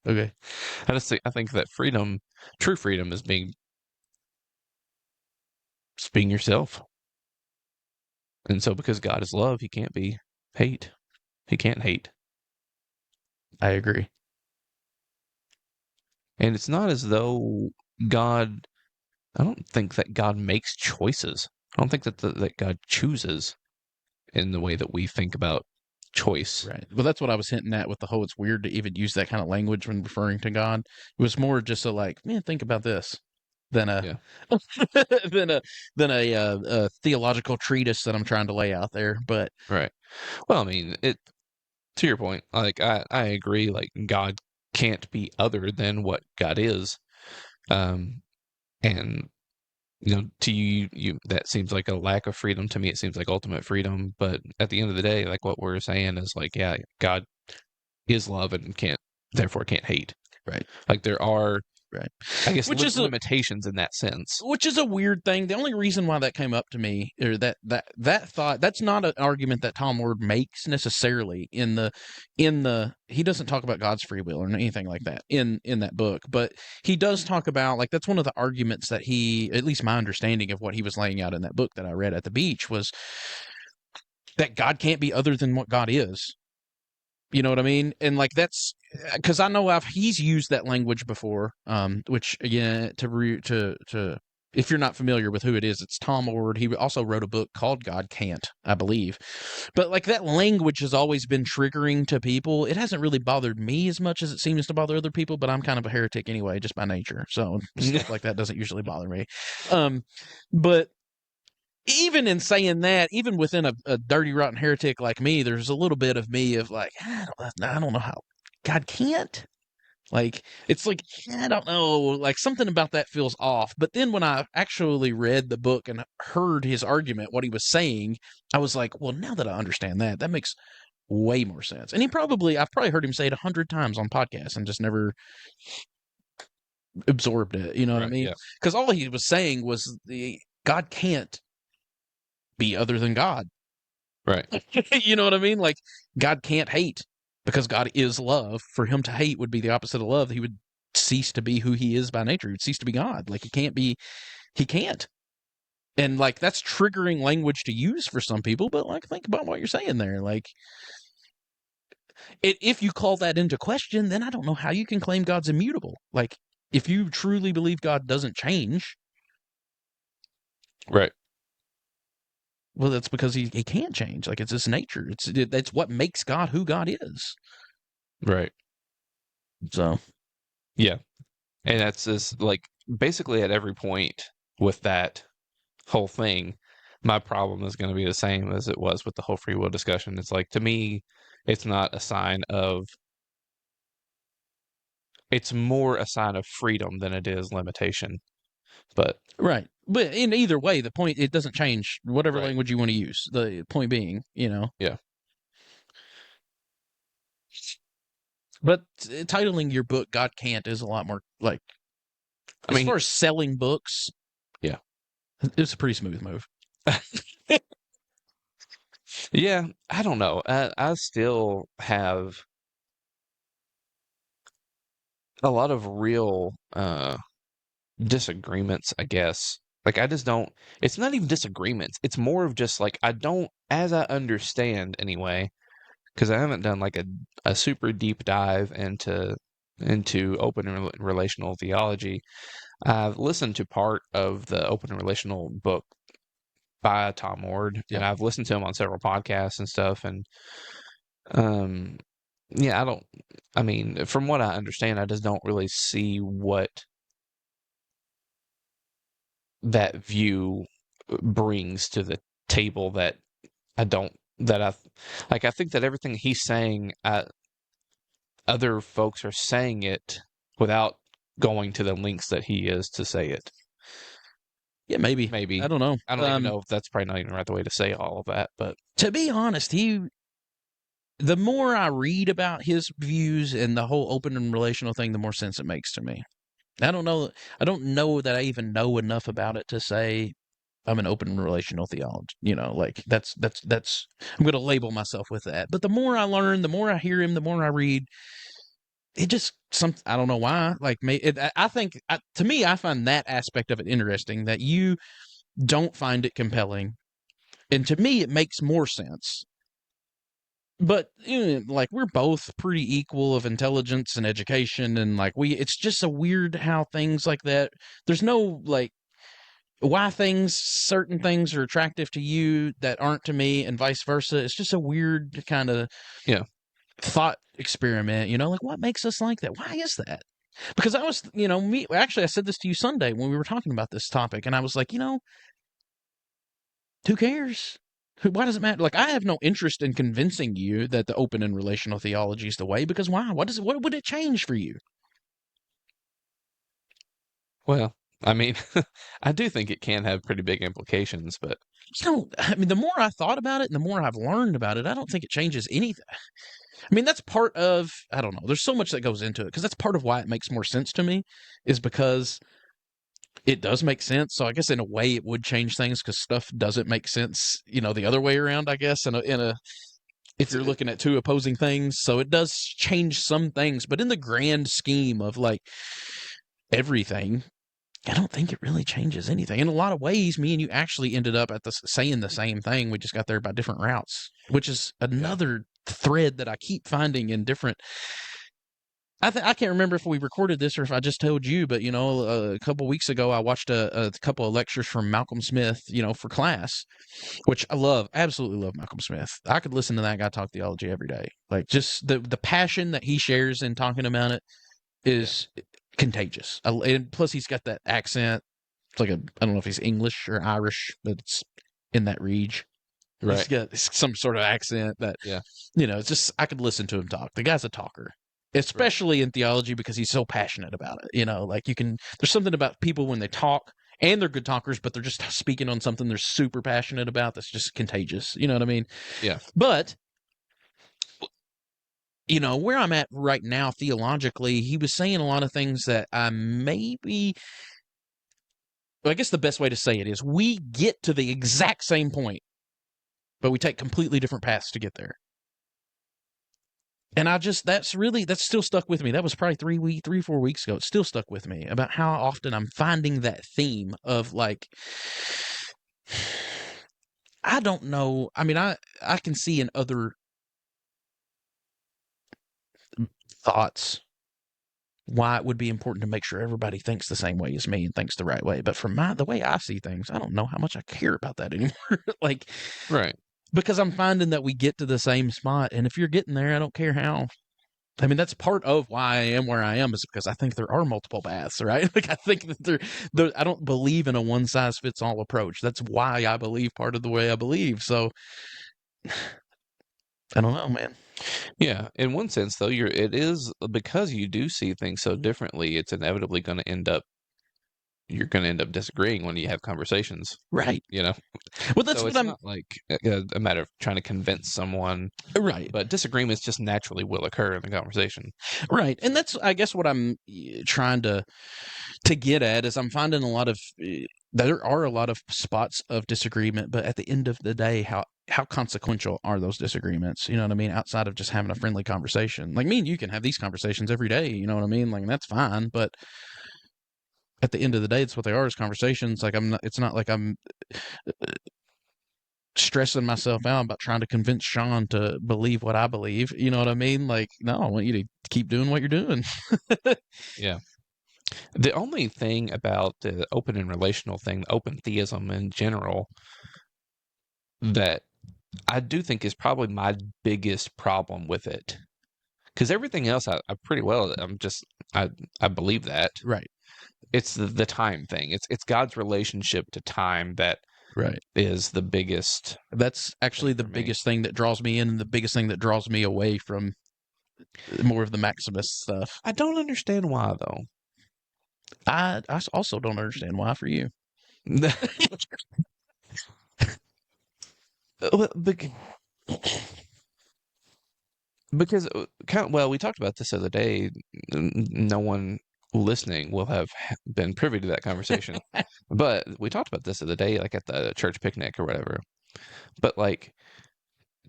Okay. I think that freedom, true freedom, is just being yourself. And so, because God is love, He can't be hate. He can't hate. I agree. And it's not as though God. I don't think that God makes choices. I don't think that God chooses in the way that we think about choice. Right. Well, that's what I was hinting at with the whole it's weird to even use that kind of language when referring to God. It was more just a like, man, think about this than a Yeah, than a a theological treatise that I'm trying to lay out there. But right. Well, I mean, it to your point, like I agree, like God can't be other than what God is. Um, and to you that seems like a lack of freedom. To me, it seems like ultimate freedom. But at the end of the day, like what we're saying is like, yeah, God is love and therefore can't hate. right, Like there are, right. I guess, Which is a limitations in that sense. weird thing. The only reason why that came up to me, or that thought, that's not an argument that Tom Ward makes necessarily in the he doesn't talk about God's free will or anything like that in that book, but he does talk about, like, that's one of the arguments that he, at least my understanding of what he was laying out in that book that I read at the beach, was that God can't be other than what God is. You know what I mean? And like that's because I know he's used that language before. Which again, to if you're not familiar with who it is, it's Tom Ord. He also wrote a book called God Can't, I believe. But like that language has always been triggering to people. It hasn't really bothered me as much as it seems to bother other people. But I'm kind of a heretic anyway, just by nature. So stuff like that doesn't usually bother me. Um, but even in saying that, even within a dirty, rotten heretic like me, there's a little bit of me of like, I don't know how God can't. Like, it's like, I don't know, like something about that feels off. But then when I actually read the book and heard his argument, what he was saying, I was like, well, now that I understand that, that makes way more sense. And I've probably heard him say it 100 times on podcasts and just never absorbed it. You know what I Right. mean? Yeah. Because all he was saying was the God can't be other than God. Right. You know what I mean? Like, God can't hate because God is love. For him to hate would be the opposite of love. He would cease to be who he is by nature. He would cease to be God. Like, he can't. And like, that's triggering language to use for some people, but like, think about what you're saying there. Like, if you call that into question, then I don't know how you can claim God's immutable. Like, if you truly believe God doesn't change, Right. well, that's because he can't change. Like, it's his nature. That's what makes God who God is. Right. So, Yeah. And that's just like basically at every point with that. whole thing, my problem is going to be the same as it was with the whole free will discussion. It's like, to me, it's not a sign of, it's more a sign of freedom than it is limitation. But, Right. But in either way, the point, it doesn't change whatever right. language you want to use. The point being, Yeah. but titling your book God Can't is a lot more like, I as mean, far as selling books, yeah. it's a pretty smooth move. Yeah. I don't know. I still have a lot of real disagreements, I guess. Like, I just don't, it's not even disagreements. It's more of just like, I don't, as I understand anyway, because I haven't done like a super deep dive into open relational theology. I've listened to part of the open relational book by Tom Ward, and Yeah. I've listened to him on several podcasts and stuff. And um, yeah, I mean, from what I understand, I just don't really see what that view brings to the table that I don't, that I, like, I think that everything he's saying, other folks are saying it without going to the links that he is to say it. Yeah, maybe. I Maybe. don't know. I don't even know if that's probably not even the right way to say all of that, but To be honest, the more I read about his views and the whole open and relational thing, the more sense it makes to me. I don't know. I don't know that I even know enough about it to say I'm an open relational theology. Like that's. I'm going to label myself with that. But the more I learn, the more I hear him, the more I read. It just I don't know why. Like I think to me, I find that aspect of it interesting. That you don't find it compelling, and to me, it makes more sense. But like we're both pretty equal of intelligence and education, and like it's just a weird how things like that. There's no like why certain things are attractive to you that aren't to me, and vice versa. It's just a weird kind of yeah, thought experiment. Like what makes us like that? Why is that? Because I was, me actually, I said this to you Sunday when we were talking about this topic, and I was like, who cares? Why does it matter? Like, I have no interest in convincing you that the open and relational theology is the way. Because why? What would it change for you? well, I mean, I do think it can have pretty big implications, but I mean, the more I thought about it and the more I've learned about it, I don't think it changes anything. I mean, that's part of, I don't know, there's so much that goes into it because that's part of why it makes more sense to me, is because it does make sense. So I guess in a way it would change things because stuff doesn't make sense, the other way around, I guess, if it's you're looking at two opposing things. So it does change some things, but in the grand scheme of like everything, I don't think it really changes anything. In a lot of ways, me and you actually ended up saying the same thing. We just got there by different routes, which is yeah, another thread that I keep finding in different. I can't remember if we recorded this or if I just told you, but a couple weeks ago, I watched a couple of lectures from Malcolm Smith, for class, which I love, absolutely love Malcolm Smith. I could listen to that guy talk theology every day. Like just the passion that he shares in talking about it yeah, is contagious. And plus, he's got that accent. It's like I don't know if he's English or Irish, but it's in that region. He's right, got some sort of accent that, yeah, it's just, I could listen to him talk. The guy's a talker, right, especially in theology because he's so passionate about it. Like there's something about people when they talk and they're good talkers, but they're just speaking on something they're super passionate about that's just contagious. You know what I mean? yeah, But, where I'm at right now theologically, he was saying a lot of things that I maybe, well, I guess the best way to say it is we get to the exact same point, but we take completely different paths to get there. And that's still stuck with me. That was probably 4 weeks ago. It's still stuck with me about how often I'm finding that theme of like, I don't know. I mean, I can see in other thoughts why it would be important to make sure everybody thinks the same way as me and thinks the right way. But from the way I see things, I don't know how much I care about that anymore. Like, right. because I'm finding that we get to the same spot. And if you're getting there, I don't care how. I mean, that's part of why I am where I am is because I think there are multiple paths, right? Like I think that I don't believe in a one size fits all approach. That's why I believe part of the way I believe. So I don't know, man. Yeah, in one sense though, it is because you do see things so differently, it's inevitably going to end up you're going to end up disagreeing when you have conversations, Right. you know. Well, that's So what it's I'm not like a matter of trying to convince someone, right. but disagreements just naturally will occur in the conversation. Right. And that's I guess what I'm trying to get at is I'm finding a lot of there are a lot of spots of disagreement, but at the end of the day, how consequential are those disagreements? You know what I mean? Outside of just having a friendly conversation, like me and you can have these conversations every day. You know what I mean? Like that's fine, but at the end of the day, it's what they are is conversations. Like I'm not. It's not like I'm stressing myself out about trying to convince Sean to believe what I believe. You know what I mean? Like no, I want you to keep doing what you're doing. Yeah. The only thing about the open and relational thing, the open theism in general, that I do think is probably my biggest problem with it. Because everything else, I pretty well, I, I believe that. Right. It's the time thing. It's God's relationship to time that Right. is the biggest That's actually thing the for me. biggest thing that draws me in and the biggest thing that draws me away from more of the Maximus stuff. I don't understand why though. I also don't understand why for you. Well, because well, we talked about this the other day. No one listening will have been privy to that conversation, but we talked about this the other day, like at the church picnic or whatever. But like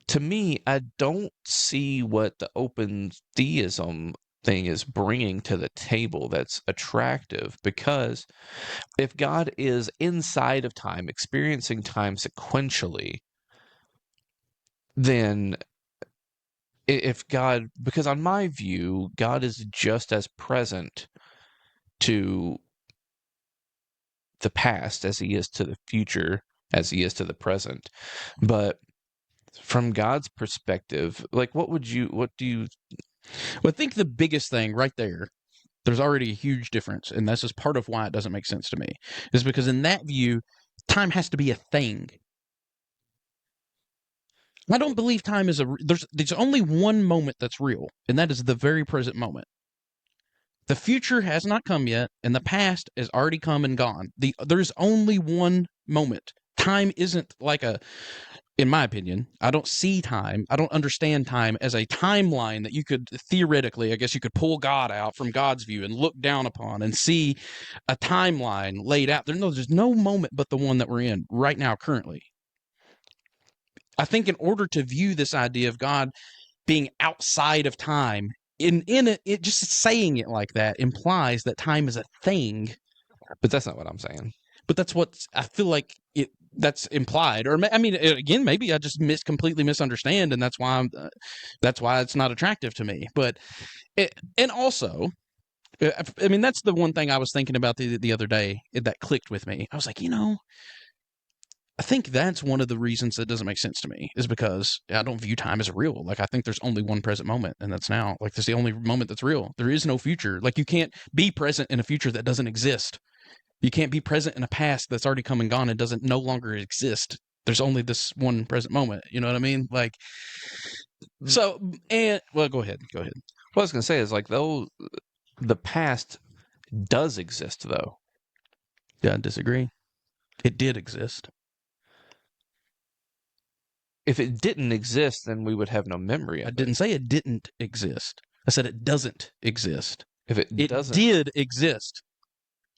to me, I don't see what the open theism thing is bringing to the table that's attractive, because if God is inside of time, experiencing time sequentially, then if God, because on my view, God is just as present to the past as he is to the future, as he is to the present. But from God's perspective, like what do you, Well, I think the biggest thing right there, there's already a huge difference, and this is part of why it doesn't make sense to me, is because in that view, time has to be a thing. I don't believe time is there's only one moment that's real, and that is the very present moment. The future has not come yet, and the past has already come and gone. There's only one moment. Time isn't like in my opinion, I don't see time. I don't understand time as a timeline that you could theoretically, I guess you could pull God out from God's view and look down upon and see a timeline laid out. There's no moment but the one that we're in right now, currently. I think in order to view this idea of God being outside of time, in it just saying it like that implies that time is a thing. but that's not what I'm saying. But that's what I feel like that's implied. Or I mean, again, maybe I just completely misunderstand, and that's why it's not attractive to me. But and also, I mean, that's the one thing I was thinking about the other day that clicked with me. I was like, I think that's one of the reasons that doesn't make sense to me is because I don't view time as real. Like I think there's only one present moment, and that's now. Like that's the only moment that's real. There is no future. Like you can't be present in a future that doesn't exist. You can't be present in a past that's already come and gone and doesn't no longer exist. There's only this one present moment. You know what I mean? Like so. And well, go ahead. Go ahead. What I was gonna say is like though the past does exist though. Yeah, I disagree. It did exist. If it didn't exist, then we would have no memory I of it. didn't say it didn't exist. I said it doesn't exist. If it It doesn't, did exist.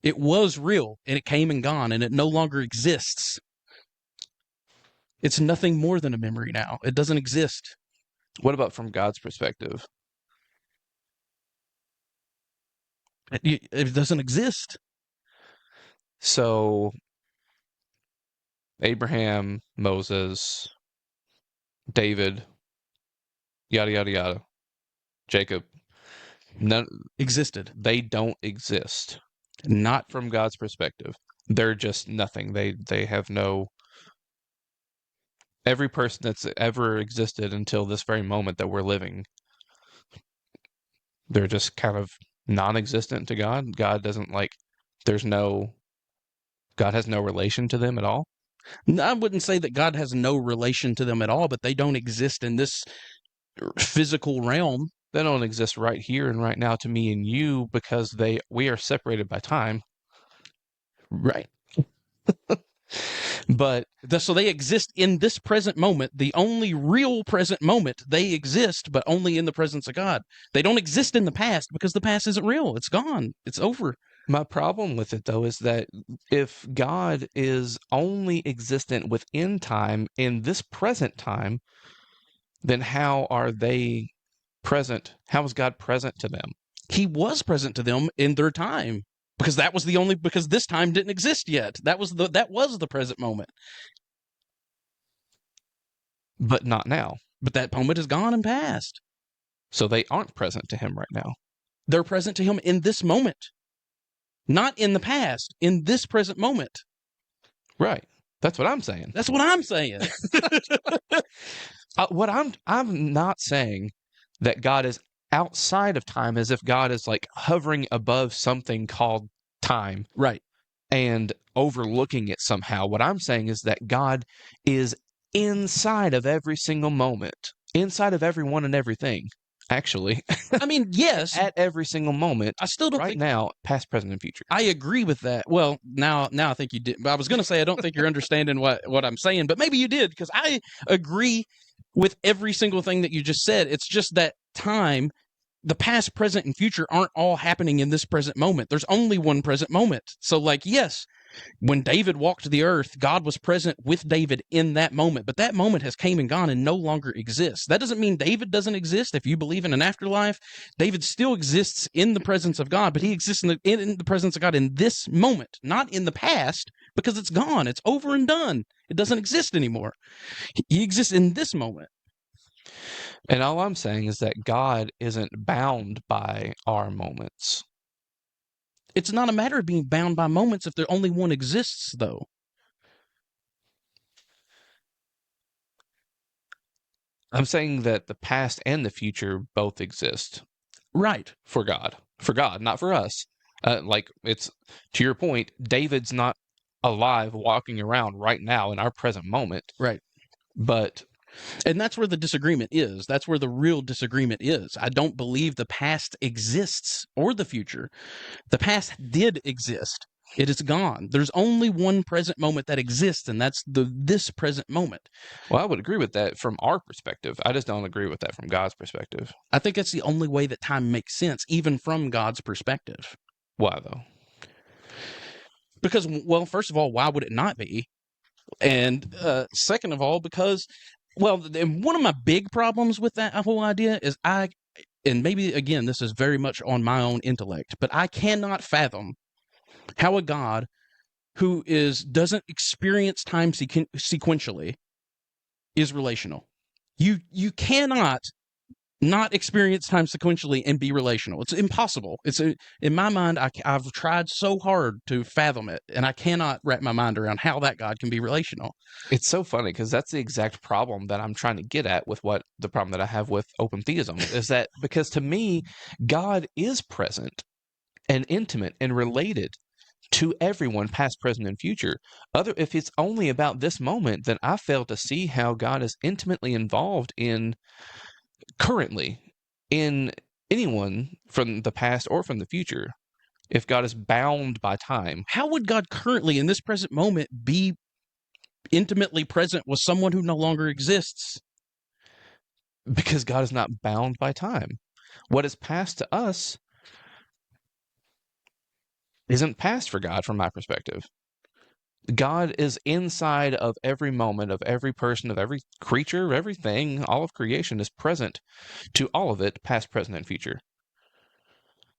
It was real and it came and gone and it no longer exists. It's nothing more than a memory now. It doesn't exist. what about from God's perspective? It doesn't exist. So Abraham, Moses, David, yada yada yada, Jacob, none Existed. they don't exist Not from God's perspective. They're just nothing. They have no every person that's ever existed until this very moment that we're living They're just kind of non-existent to God. God doesn't like, there's no, God has no relation to them at all. I wouldn't say that God has no relation to them at all, but they don't exist in this physical realm. They don't exist right here and right now to me and you because we are separated by time. Right. But So they exist in this present moment, the only real present moment. They exist, but only in the presence of God. They don't exist in the past because the past isn't real. It's gone. It's over. my problem with it, though, is that if God is only existent within time, in this present time, then how are they present? How is God present to them? He was present to them in their time because because this time didn't exist yet. That was the present moment. But not now. But that moment is gone and past. So they aren't present to him right now. They're present to him in this moment, not in the past, in this present moment. Right. That's what I'm saying. That's what I'm saying. What I'm not saying that God is outside of time as if God is like hovering above something called time Right. and overlooking it somehow. What I'm saying is that God is inside of every single moment, inside of everyone and everything, actually, I mean, yes, at every single moment, I still don't right think now, past, present, and future. I agree with that. Well, now I think you did. But I was going to say I don't think you're understanding what I'm saying, but maybe you did because I agree with every single thing that you just said. It's just that time, the past, present, and future aren't all happening in this present moment. There's only one present moment. So, like, yes, when David walked the earth, God was present with David in that moment, but that moment has came and gone and no longer exists. That doesn't mean David doesn't exist. If you believe in an afterlife, David still exists in the presence of God, but he exists in the presence of God in this moment, not in the past, because it's gone. It's over and done. It doesn't exist anymore. He exists in this moment. And all I'm saying is that God isn't bound by our moments. It's not a matter of being bound by moments if there only one exists, though. I'm saying that the past and the future both exist Right. for God. For God, not for us. Like it's to your point, David's not alive walking around right now in our present moment. Right. But And that's where the disagreement is. That's where the real disagreement is. I don't believe the past exists or the future. The past did exist. It is gone. There's only one present moment that exists, and that's this present moment. well, I would agree with that from our perspective. I just don't agree with that from God's perspective. I think that's the only way that time makes sense, even from God's perspective. Why though? Because, well, first of all, why would it not be? And second of all, because, well, one of my big problems with that whole idea is and maybe again, this is very much on my own intellect, but I cannot fathom how a God who doesn't experience time sequentially is relational. You cannot not experience time sequentially and be relational. It's impossible. In my mind, I've tried so hard to fathom it, and I cannot wrap my mind around how that God can be relational. It's so funny because that's the exact problem that I'm trying to get at with what the problem that I have with open theism is that because to me, God is present and intimate and related to everyone, past, present, and future. If it's only about this moment, then I fail to see how God is intimately involved in currently in anyone from the past or from the future. If God is bound by time, How would God currently, in this present moment, be intimately present with someone who no longer exists? because God is not bound by time. What is past to us isn't past for God from my perspective. God is inside of every moment of every person, of every creature, everything, all of creation is present to all of it, past, present, and future.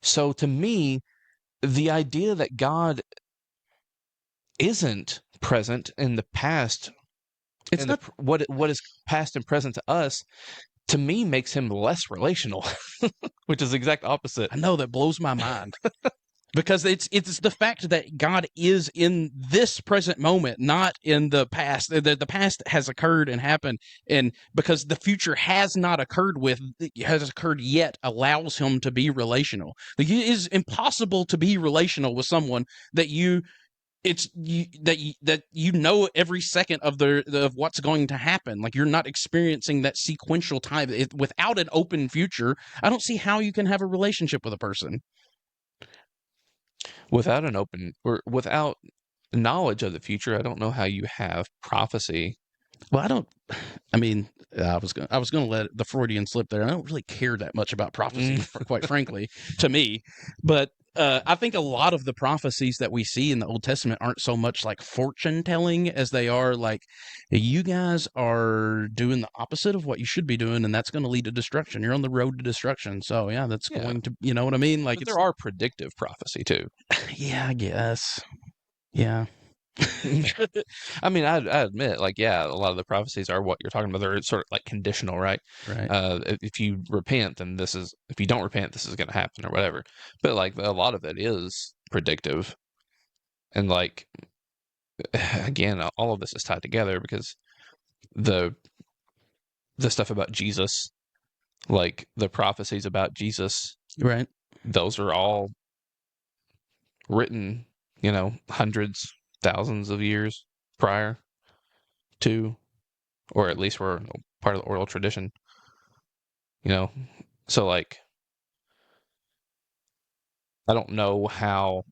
So to me, the idea that God isn't present in the past It's and not. what is past and present to us, to me makes him less relational, which is the exact opposite. I know that blows my mind. because it's the fact that God is in this present moment, not in the past. The past has occurred and happened, and because the future has not occurred has occurred yet, allows him to be relational. Like, it is impossible to be relational with someone that that you know every second of of what's going to happen. Like, you're not experiencing that sequential time. Without an open future, I don't see how you can have a relationship with a person. Without an open or without knowledge of the future, I don't know how you have prophecy. Well, I don't. I mean, I was gonna let the Freudian slip there. I don't really care that much about prophecy, Mm, quite frankly, to me. But I think a lot of the prophecies that we see in the Old Testament aren't so much like fortune telling as they are like, you guys are doing the opposite of what you should be doing, and that's going to lead to destruction. You're on the road to destruction. So yeah, that's yeah, going to, you know what I mean? Like, but it's there are predictive prophecy too. yeah, I guess, yeah, I mean, I admit, like, yeah, a lot of the prophecies are what you're talking about. They're sort of like conditional, right? right, If you repent, then this is, if you don't repent, this is going to happen or whatever. But like a lot of it is predictive. And like, again, all of this is tied together because the the stuff about Jesus, like the prophecies about Jesus, right. those are all written, hundreds, thousands of years prior to, or at least were part of the oral tradition, you know. So like, I don't know how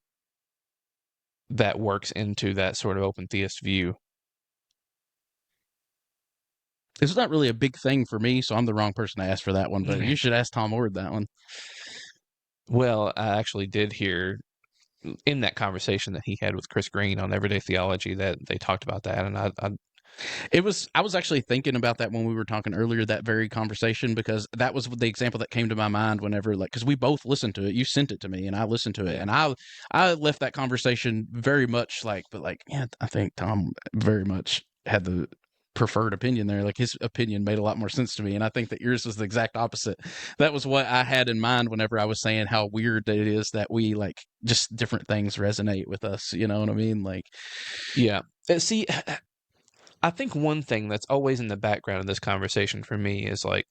that works into that sort of open theist view. It's not really a big thing for me, so I'm the wrong person to ask for that one. But you should ask Tom Ward that one. Well, I actually did hear in that conversation that he had with Chris Green on Everyday Theology that they talked about that, and I was actually thinking about that when we were talking earlier, that very conversation, because that was the example that came to my mind whenever, like, because we both listened to it. You sent it to me and I listened to it, yeah, and I left that conversation very much like, but like, yeah, I think Tom very much had the preferred opinion there. Like, his opinion made a lot more sense to me, and I think that yours was the exact opposite. That was what I had in mind whenever I was saying how weird it is that we, like, just different things resonate with us. You know what I mean? Like, yeah. See, I think one thing that's always in the background of this conversation for me is like,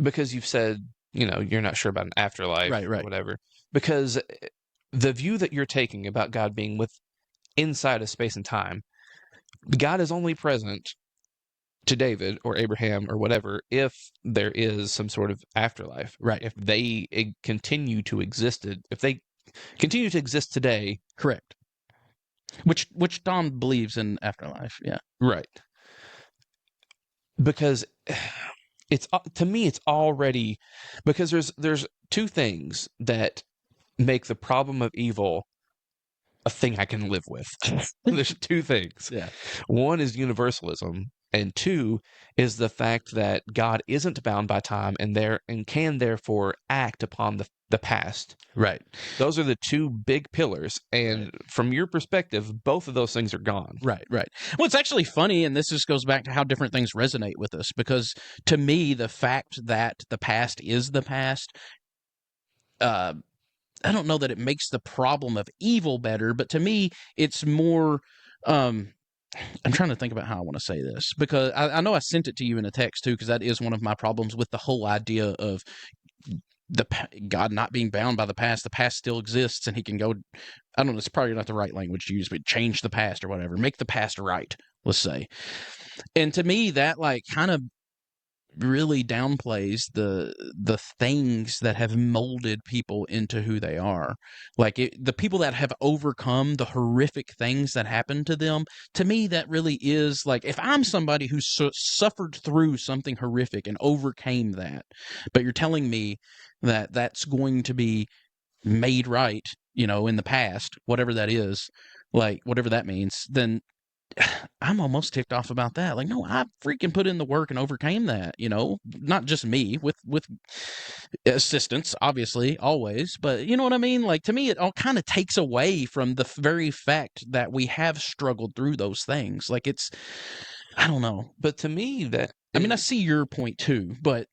because you've said, you're not sure about an afterlife right, or right, whatever, because the view that you're taking about God being with inside of space and time, God is only present to David or Abraham or whatever if there is some sort of afterlife. right. If they continue to exist, if they continue to exist today, Correct. Which Tom believes in afterlife. Yeah. right? Because it's to me, it's already, because there's two things that make the problem of evil a thing I can live with. There's two things. Yeah. One is universalism, and two is the fact that God isn't bound by time and can therefore act upon the past. Right. Those are the two big pillars, Right. and from your perspective, both of those things are gone. Right. Right. Well, it's actually funny, and this just goes back to how different things resonate with us. Because to me, the fact that the past is the past, uh, I don't know that it makes the problem of evil better, but to me, it's more. Um, I'm trying to think about how I want to say this, because I know I sent it to you in a text too, because that is one of my problems with the whole idea of the God not being bound by the past. The past still exists, and he can go. I don't know. It's probably not the right language to use, but change the past or whatever, make the past right. Let's say. And to me, that, like, kind of really downplays the things that have molded people into who they are. Like, the people that have overcome the horrific things that happened to them, to me that really is, like, if I'm somebody who suffered through something horrific and overcame that, but you're telling me that that's going to be made right, in the past, whatever that is, like, whatever that means, then I'm almost ticked off about that. Like, no, I freaking put in the work and overcame that, not just me, with assistance, obviously, always, but you know what I mean? Like, to me, it all kind of takes away from the very fact that we have struggled through those things. Like, I don't know. But to me, I mean, I see your point too, but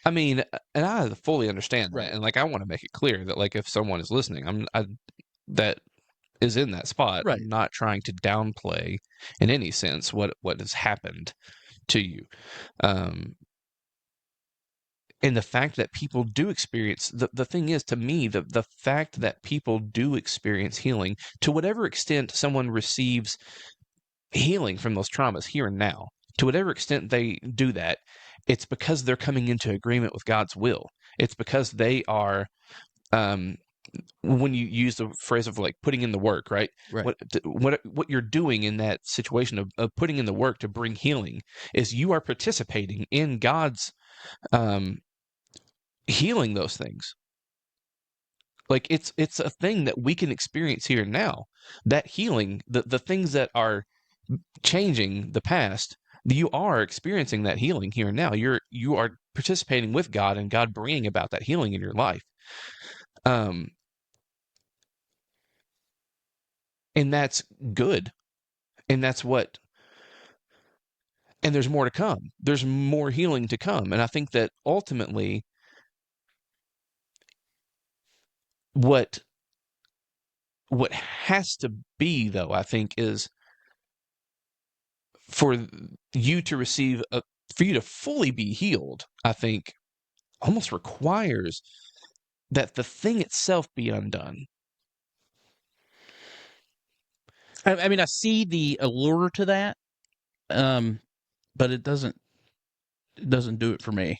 I mean, and I fully understand that, right, and like I want to make it clear that like if someone is listening, that is in that spot. right. I'm not trying to downplay in any sense what has happened to you. Um, and the fact that people do experience the thing is to me the fact that people do experience healing to whatever extent someone receives healing from those traumas here and now, to whatever extent they do that, it's because they're coming into agreement with God's will. It's because they are um, when you use the phrase of like putting in the work, right? Right. What you're doing in that situation of putting in the work to bring healing is you are participating in God's um, healing those things. Like it's a thing that we can experience here and now. That healing, the things that are changing the past, you are experiencing that healing here and now. You are participating with God and God bringing about that healing in your life. Um, and that's good. And that's what and there's more to come. There's more healing to come. And I think that ultimately what what has to be though, I think, is for you to receive a for you to fully be healed, I think almost requires that the thing itself be undone. I mean, I see the allure to that, um, but it doesn't do it for me.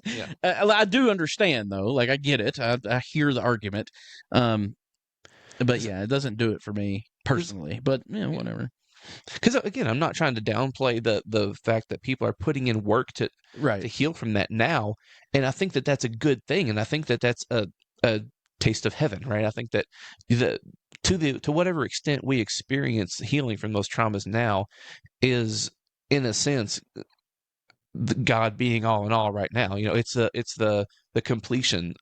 Yeah. I do understand though, like I get it. I hear the argument, um, but Because yeah, it doesn't do it for me personally. But yeah. whatever. Because again, I'm not trying to downplay the fact that people are putting in work Right, to heal from that now, and I think that that's a good thing, and I think that that's a taste of heaven, right? I think that the to whatever extent we experience healing from those traumas now is, in a sense, God being all in all right now. You know, it's the completion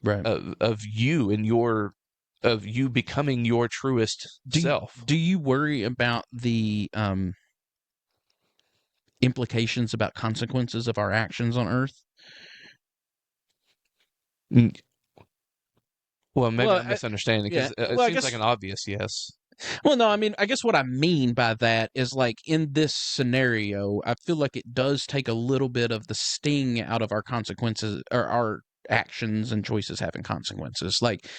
right. of you and your of you becoming your truest Do you, self. do you worry about the implications about consequences of our actions on Earth? Mm, well, maybe Well, I'm misunderstanding yeah. because it Well, I seems like guess. an obvious yes. Well, no, I mean, I guess what I mean by that is like in this scenario, I feel like it does take a little bit of the sting out of our consequences or our actions and choices having consequences. Like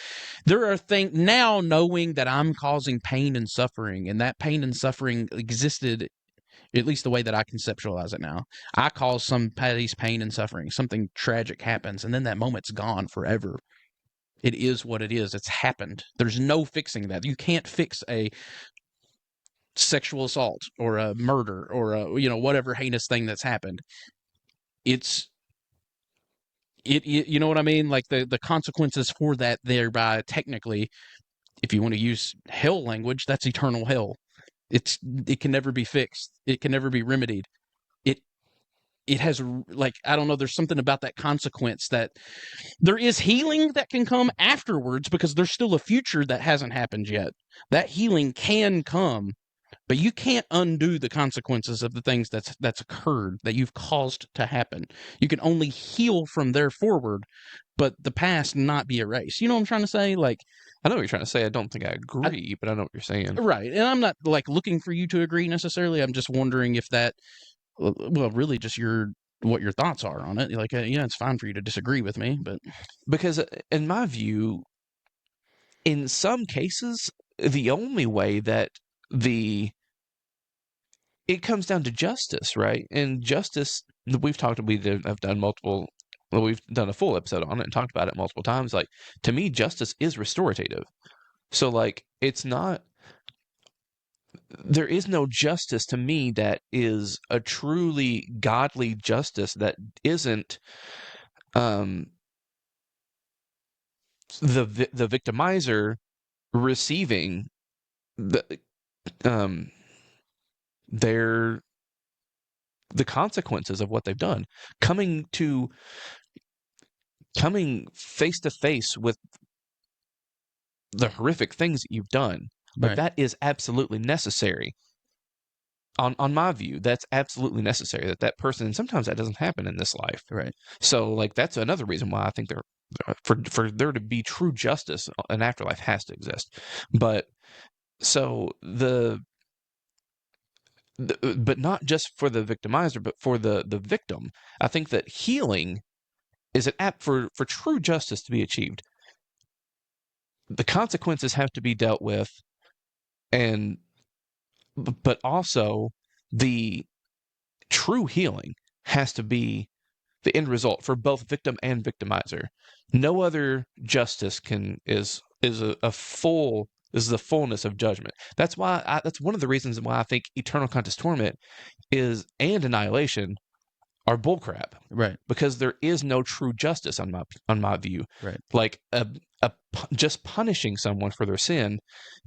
there are things now knowing that I'm causing pain and suffering, and that pain and suffering existed, at least the way that I conceptualize it now. I cause somebody's pain and suffering, something tragic happens, and then that moment's gone forever. It is what it is. It's happened. There's no fixing that. You can't fix a sexual assault or a murder or a whatever heinous thing that's happened. It's you know what I mean? Like the consequences for that thereby technically, if you want to use hell language, that's eternal hell. It can never be fixed. It can never be remedied. It it has like I don't know, there's something about that consequence that there is healing that can come afterwards because there's still a future that hasn't happened yet. That healing can come, but you can't undo the consequences of the things that's occurred that you've caused to happen. You can only heal from there forward, but the past not be erased. You know what I'm trying to say? Like, I know what you're trying to say. I don't think I I, agree, but I know what you're saying. right. And I'm not like looking for you to agree necessarily. I'm just wondering if that, well, really just what your thoughts are on it. Like, yeah, it's fine for you to disagree with me, but Because in my view, in some cases, the only way that the it comes down to justice, right? And justice, have done multiple, well, we've done a full episode on it and talked about it multiple times. Like, to me, justice is restorative. So, like, it's not, there is no justice to me that is a truly godly justice that isn't um, the victimizer receiving the um, their the consequences of what they've done, coming to coming face to face with the horrific things that you've done. Like right. that is absolutely necessary. on my view, that's absolutely necessary that that person, and sometimes that doesn't happen in this life. Right. So like that's another reason why I think for there to be true justice, an afterlife has to exist. But so but not just for the victimizer, but for the victim. I think that healing is an app for true justice to be achieved. The consequences have to be dealt with, and but also the true healing has to be the end result for both victim and victimizer. No other justice is a full is the fullness of judgment. That's one of the reasons why I think eternal conscious torment is and annihilation are bullcrap, Right. because there is no true justice on my view. Right. Like just punishing someone for their sin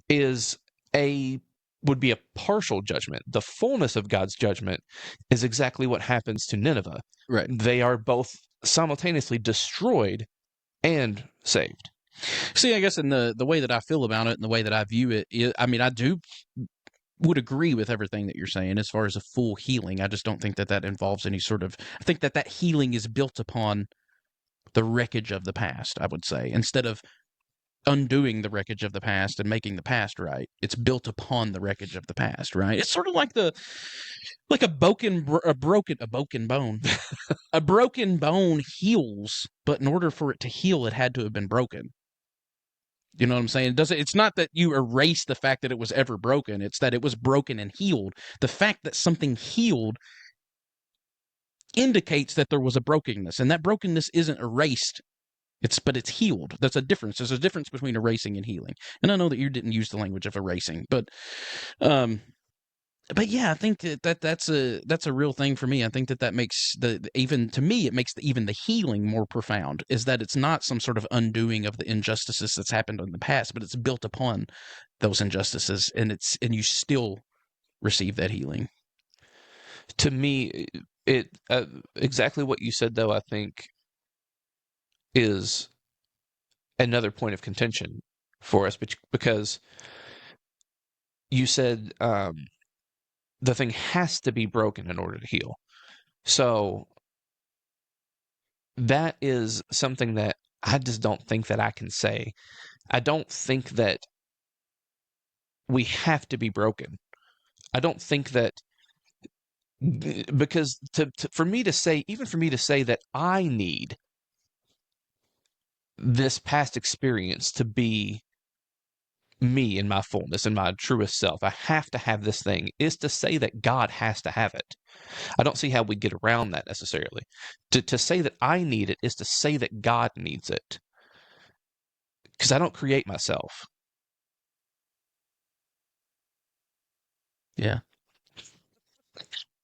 is a would be a partial judgment. The fullness of God's judgment is exactly what happens to Nineveh. Right. They are both simultaneously destroyed and saved. See, I guess in the way that I feel about it and the way that I view it, I mean, I do would agree with everything that you're saying as far as a full healing. I just don't think that that involves any sort of. I think that that healing is built upon the wreckage of the past. I would say instead of undoing the wreckage of the past and making the past right, it's built upon the wreckage of the past. Right. It's sort of like a broken bone. A broken bone heals, but in order for it to heal, it had to have been broken. You know what I'm saying? It's not that you erase the fact that it was ever broken. It's that it was broken and healed. The fact that something healed indicates that there was a brokenness, and that brokenness isn't erased. But it's healed. That's a difference. There's a difference between erasing and healing. And I know that you didn't use the language of erasing, um, but yeah, I think that's a real thing for me. I think that makes even to me it makes even the healing more profound. Is that it's not some sort of undoing of the injustices that's happened in the past, but it's built upon those injustices, and you still receive that healing. To me, it exactly what you said though, I think is another point of contention for us, because you said the thing has to be broken in order to heal. So that is something that I just don't think that I can say. I don't think that we have to be broken. I don't think that because for me to say, even for me to say that I need this past experience to be me in my fullness, in my truest self, I have to have this thing, is to say that God has to have it. I don't see how we get around that necessarily. To say that I need it is to say that God needs it, because I don't create myself. Yeah.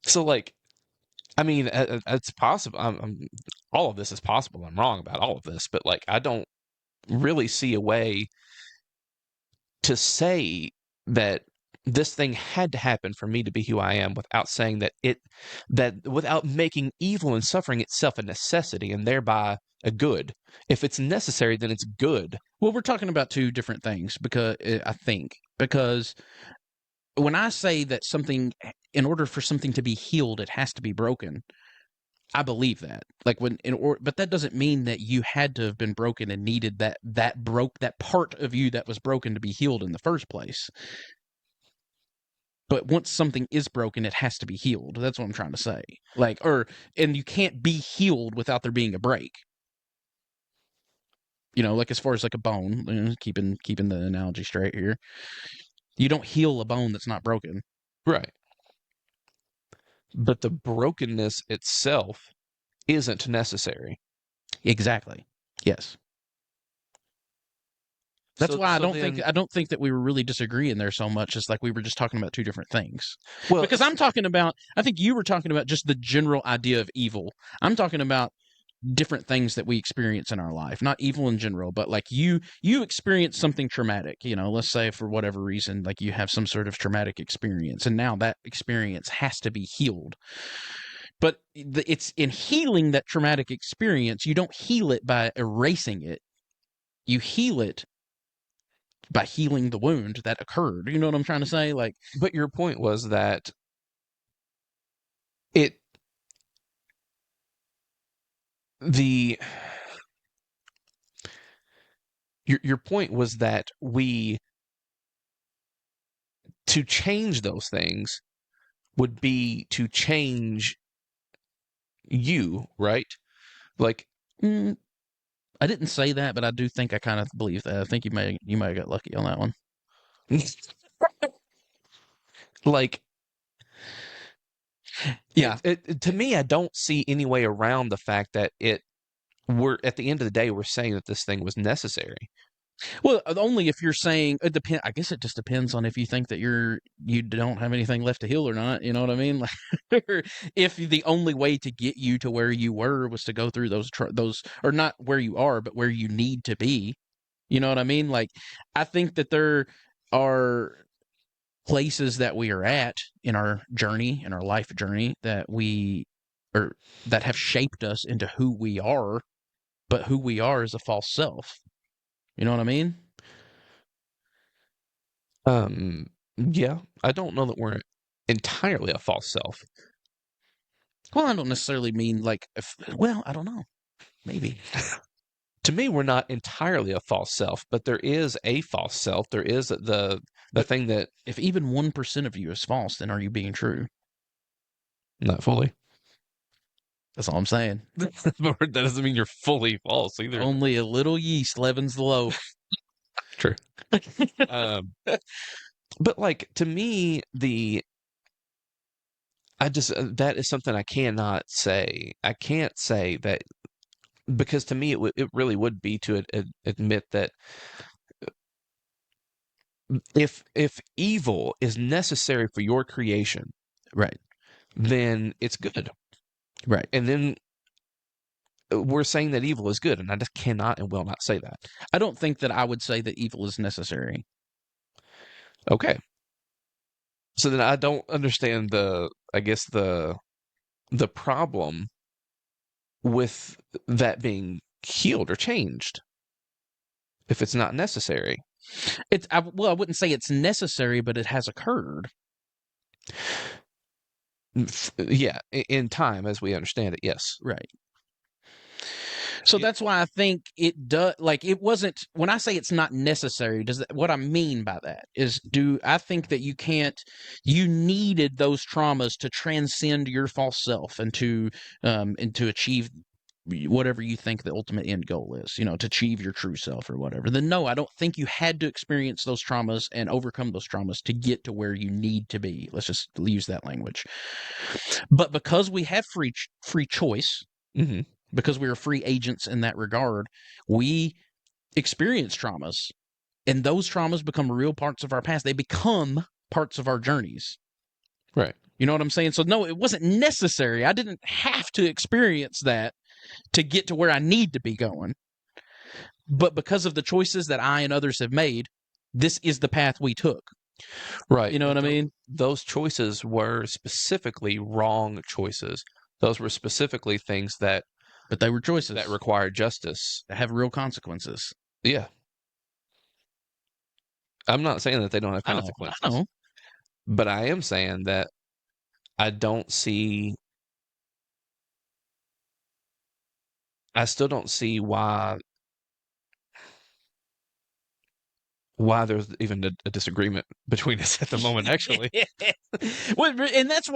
So, like, I mean, it's possible. All of this is possible. I'm wrong about all of this, but like, I don't really see a way to say that this thing had to happen for me to be who I am without saying that without making evil and suffering itself a necessity and thereby a good. If it's necessary, then it's good. Well, we're talking about two different things because when I say that something, in order for something to be healed, it has to be broken. I believe that. Like but that doesn't mean that you had to have been broken and needed that part of you that was broken to be healed in the first place. But once something is broken, it has to be healed. That's what I'm trying to say. And you can't be healed without there being a break. Like as far as like a bone, keeping the analogy straight here. You don't heal a bone that's not broken. Right. But the brokenness itself isn't necessary. Exactly. Yes. That's why then, I don't think that we were really disagreeing there so much. It's like we were just talking about two different things. well, Because I think you were talking about just the general idea of evil. I'm talking about different things that we experience in our life, not evil in general, but like you experience something traumatic. Let's say for whatever reason, like you have some sort of traumatic experience, and now that experience has to be healed. But it's in healing that traumatic experience. You don't heal it by erasing it. You heal it by healing the wound that occurred. You know what I'm trying to say? Like, but your point was that it the your point was that we to change those things would be to change you, right? Like, Mm, I didn't say that, but I do think I kind of believe that. I think you may have got lucky on that one. like Yeah. to me, I don't see any way around the fact that we're at the end of the day, we're saying that this thing was necessary. Well, only if you're saying it depend. I guess it just depends on if you think that you don't have anything left to heal or not. You know what I mean? Like, if the only way to get you to where you were was to go through those, or not where you are, but where you need to be. You know what I mean? Like, I think that there are places that we are at in our journey, in our life journey, that we or that have shaped us into who we are, but who we are is a false self. You know what I mean? Yeah, I don't know that we're entirely a false self. Well, I don't necessarily mean like, well, I don't know. Maybe. To me, we're not entirely a false self, but there is a false self. There is the But thing that if even 1% of you is false, then are you being true? not fully. That's all I'm saying. But that doesn't mean you're fully false either. Only a little yeast leavens the loaf. True. Um, but like to me, I just that is something I cannot say. I can't say that because to me it really would be to admit that if evil is necessary for your creation, Right. then it's good. Right. And then we're saying that evil is good, and I just cannot and will not say that. I don't think that I would say that evil is necessary. Okay. So then I don't understand I guess the problem with that being healed or changed if it's not necessary. Well, I wouldn't say it's necessary, but it has occurred. Yeah, in time as we understand it, yes. Right. So that's why I think it does. Like, it wasn't, when I say it's not necessary, what I mean by that is, do I think that you needed those traumas to transcend your false self and to achieve whatever you think the ultimate end goal is, to achieve your true self or whatever. Then no, I don't think you had to experience those traumas and overcome those traumas to get to where you need to be. Let's just use that language. But because we have free choice, Mm-hmm. because we are free agents in that regard, we experience traumas, and those traumas become real parts of our past. They become parts of our journeys. Right. You know what I'm saying? So no, it wasn't necessary. I didn't have to experience that to get to where I need to be going. But because of the choices that I and others have made, this is the path we took. Right. You know what I mean? Those choices were specifically wrong choices. Those were specifically things that But they were choices that require justice. that have real consequences. Yeah. I'm not saying that they don't have I know. I consequences, know. but I am saying that I don't see, I still don't see why there's even a disagreement between us at the moment, actually. Well, and that's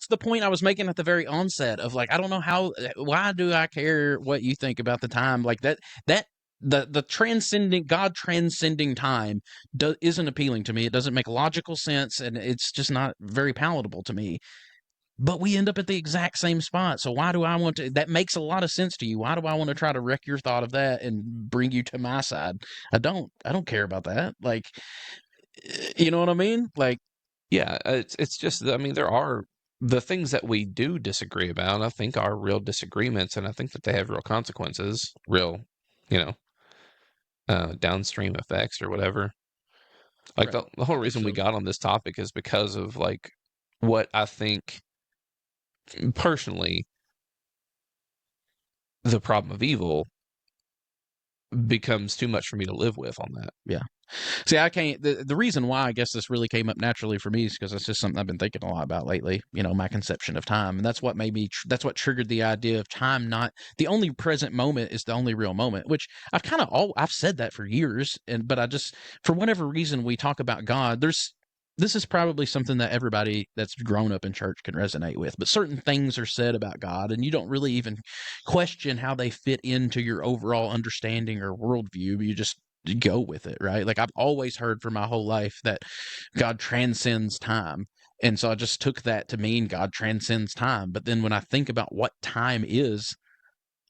the point I was making at the very onset of, like, I don't know why do I care what you think about the time, like that the transcending God transcending time isn't appealing to me. It doesn't make logical sense, and it's just not very palatable to me. But we end up at the exact same spot. So why do I want to? That makes a lot of sense to you. Why do I want to try to wreck your thought of that and bring you to my side? I don't. I don't care about that. Like, you know what I mean? Like, Yeah, it's just, I mean, there are the things that we do disagree about, I think are real disagreements, and I think that they have real consequences, real, you know, downstream effects or whatever. Like right. the whole I think reason we so. got on this topic is because of like what I think personally the problem of evil becomes too much for me to live with on that. Yeah. See, I can't. The reason why I guess this really came up naturally for me is because it's just something I've been thinking a lot about lately. My conception of time, and that's what made me. That's what triggered the idea of time. Not the only present moment is the only real moment. Which I've said that for years, but I just for whatever reason we talk about God. This is probably something that everybody that's grown up in church can resonate with. But certain things are said about God, and you don't really even question how they fit into your overall understanding or worldview. You just go with it, right? Like I've always heard for my whole life that God transcends time. And so I just took that to mean God transcends time. But then when I think about what time is,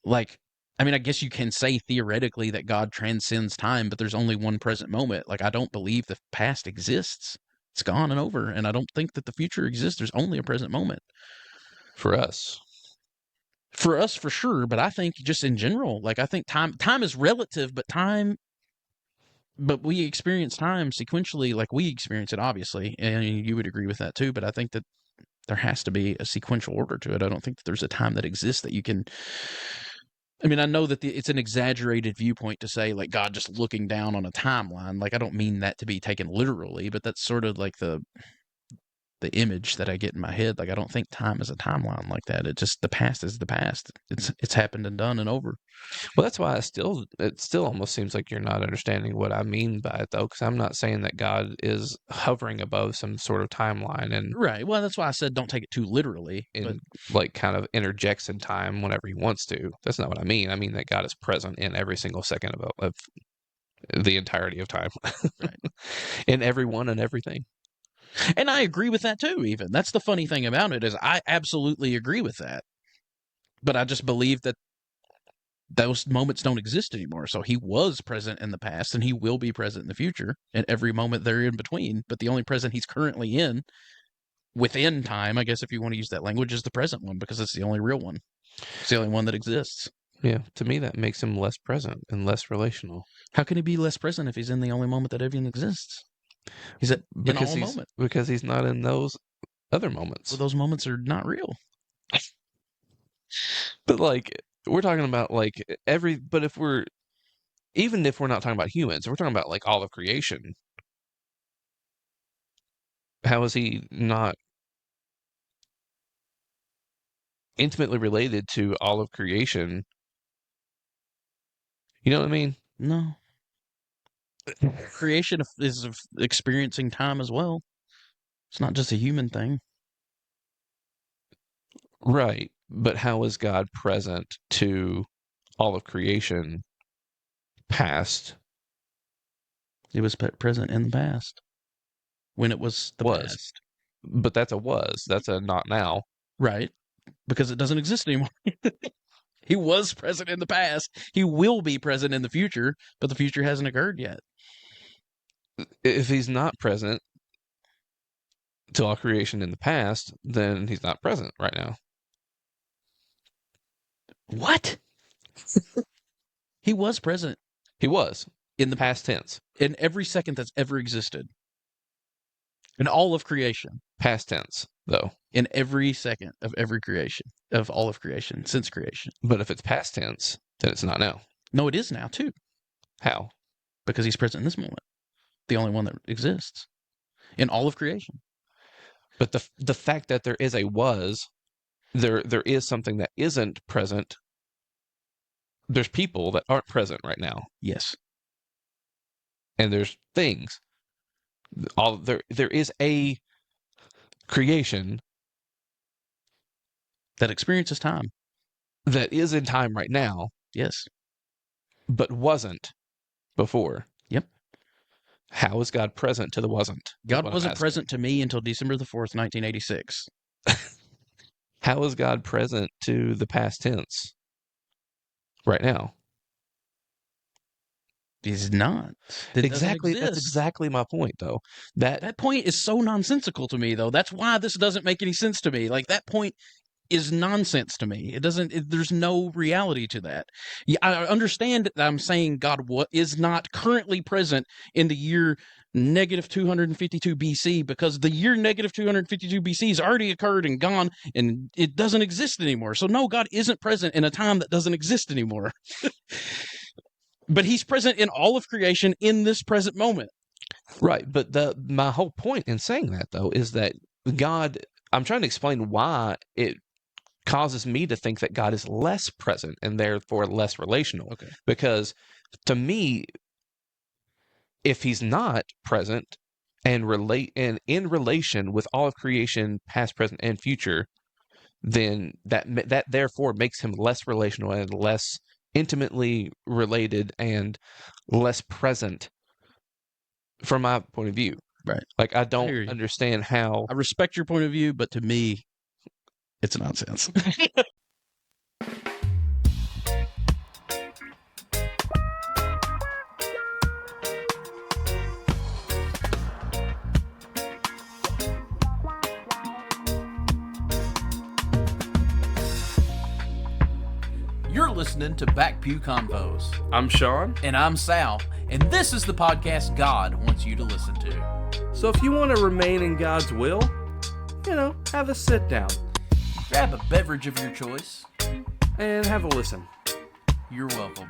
like, I mean, I guess you can say theoretically that God transcends time, but there's only one present moment. Like, I don't believe the past exists. It's gone and over. And I don't think that the future exists. There's only a present moment. For us. For us, for sure. But I think just in general, like, I think time is relative, but we experience time sequentially like we experience it, obviously, and you would agree with that too. But I think that there has to be a sequential order to it. I don't think that there's a time that exists that you can. I mean, I know that it's an exaggerated viewpoint to say like God just looking down on a timeline. Like I don't mean that to be taken literally, but that's sort of like the image that I get in my head. Like I don't think time is a timeline like that. It just the past is the past. It's happened and done and over. Well, that's why it still almost seems like you're not understanding what I mean by it, though, because I'm not saying that God is hovering above some sort of timeline and Right. Well, that's why I said don't take it too literally. But like kind of interjects in time whenever he wants to. That's not what I mean. I mean that God is present in every single second of the entirety of time, right. in everyone and everything. And I agree with that too, even. That's the funny thing about it is I absolutely agree with that. But I just believe that those moments don't exist anymore. So he was present in the past and he will be present in the future and every moment there in between. But the only present he's currently in within time, I guess if you want to use that language, is the present one because it's the only real one. It's the only one that exists. Yeah, to me that makes him less present and less relational. How can he be less present if he's in the only moment that even exists? He's in all moments. Because he's not in those other moments. Well, those moments are not real. But like we're talking about like but even if we're not talking about humans, we're talking about like all of creation. How is he not intimately related to all of creation? You know what I mean? No. Creation is experiencing time as well. It's not just a human thing. Right. But how is God present to all of creation past? It was present in the past when it was the Was. past. But that's a was. That's a not now. Right. Because it doesn't exist anymore. He was present in the past. He will be present in the future, but the future hasn't occurred yet. If he's not present to all creation in the past, then he's not present right now. What? He was present He was in the past tense. in every second that's ever existed. In all of creation. Past tense, though. In every second of every creation, of all of creation, since creation. But if it's past tense, then it's not now. No, it is now, too. How? Because he's present in this moment. The only one that exists. In all of creation. But the fact that there is a was, there is something that isn't present. There's people that aren't present right now. Yes. And there's things. There is a creation that experiences time. That is in time right now. Yes. But wasn't before. Yep. How is God present to the wasn't? God wasn't present to me until December the 4th, 1986. How is God present to the past tense right now? He's not. Exactly. That's exactly my point, though. That point is so nonsensical to me, though. That's why this doesn't make any sense to me. Like, that point is nonsense to me. There's no reality to that. Yeah, I understand that I'm saying God is not currently present in the year negative 252 BC because the year negative 252 BC has already occurred and gone and it doesn't exist anymore. So no, God isn't present in a time that doesn't exist anymore. But he's present in all of creation in this present moment. Right, but my whole point in saying that though is that God, I'm trying to explain why it causes me to think that God is less present and therefore less relational. Okay. Because to me, if he's not present and in relation with all of creation, past, present, and future, then that therefore makes him less relational and less intimately related and less present from my point of view. Right. Like, I I don't hear you. understand how. I respect your point of view, but to me, it's nonsense. You're listening to Back Pew Convos. I'm Sean. And I'm Sal, and this is the podcast God wants you to listen to. So if you want to remain in God's will, have a sit down Grab a beverage of your choice. and have a listen. You're welcome.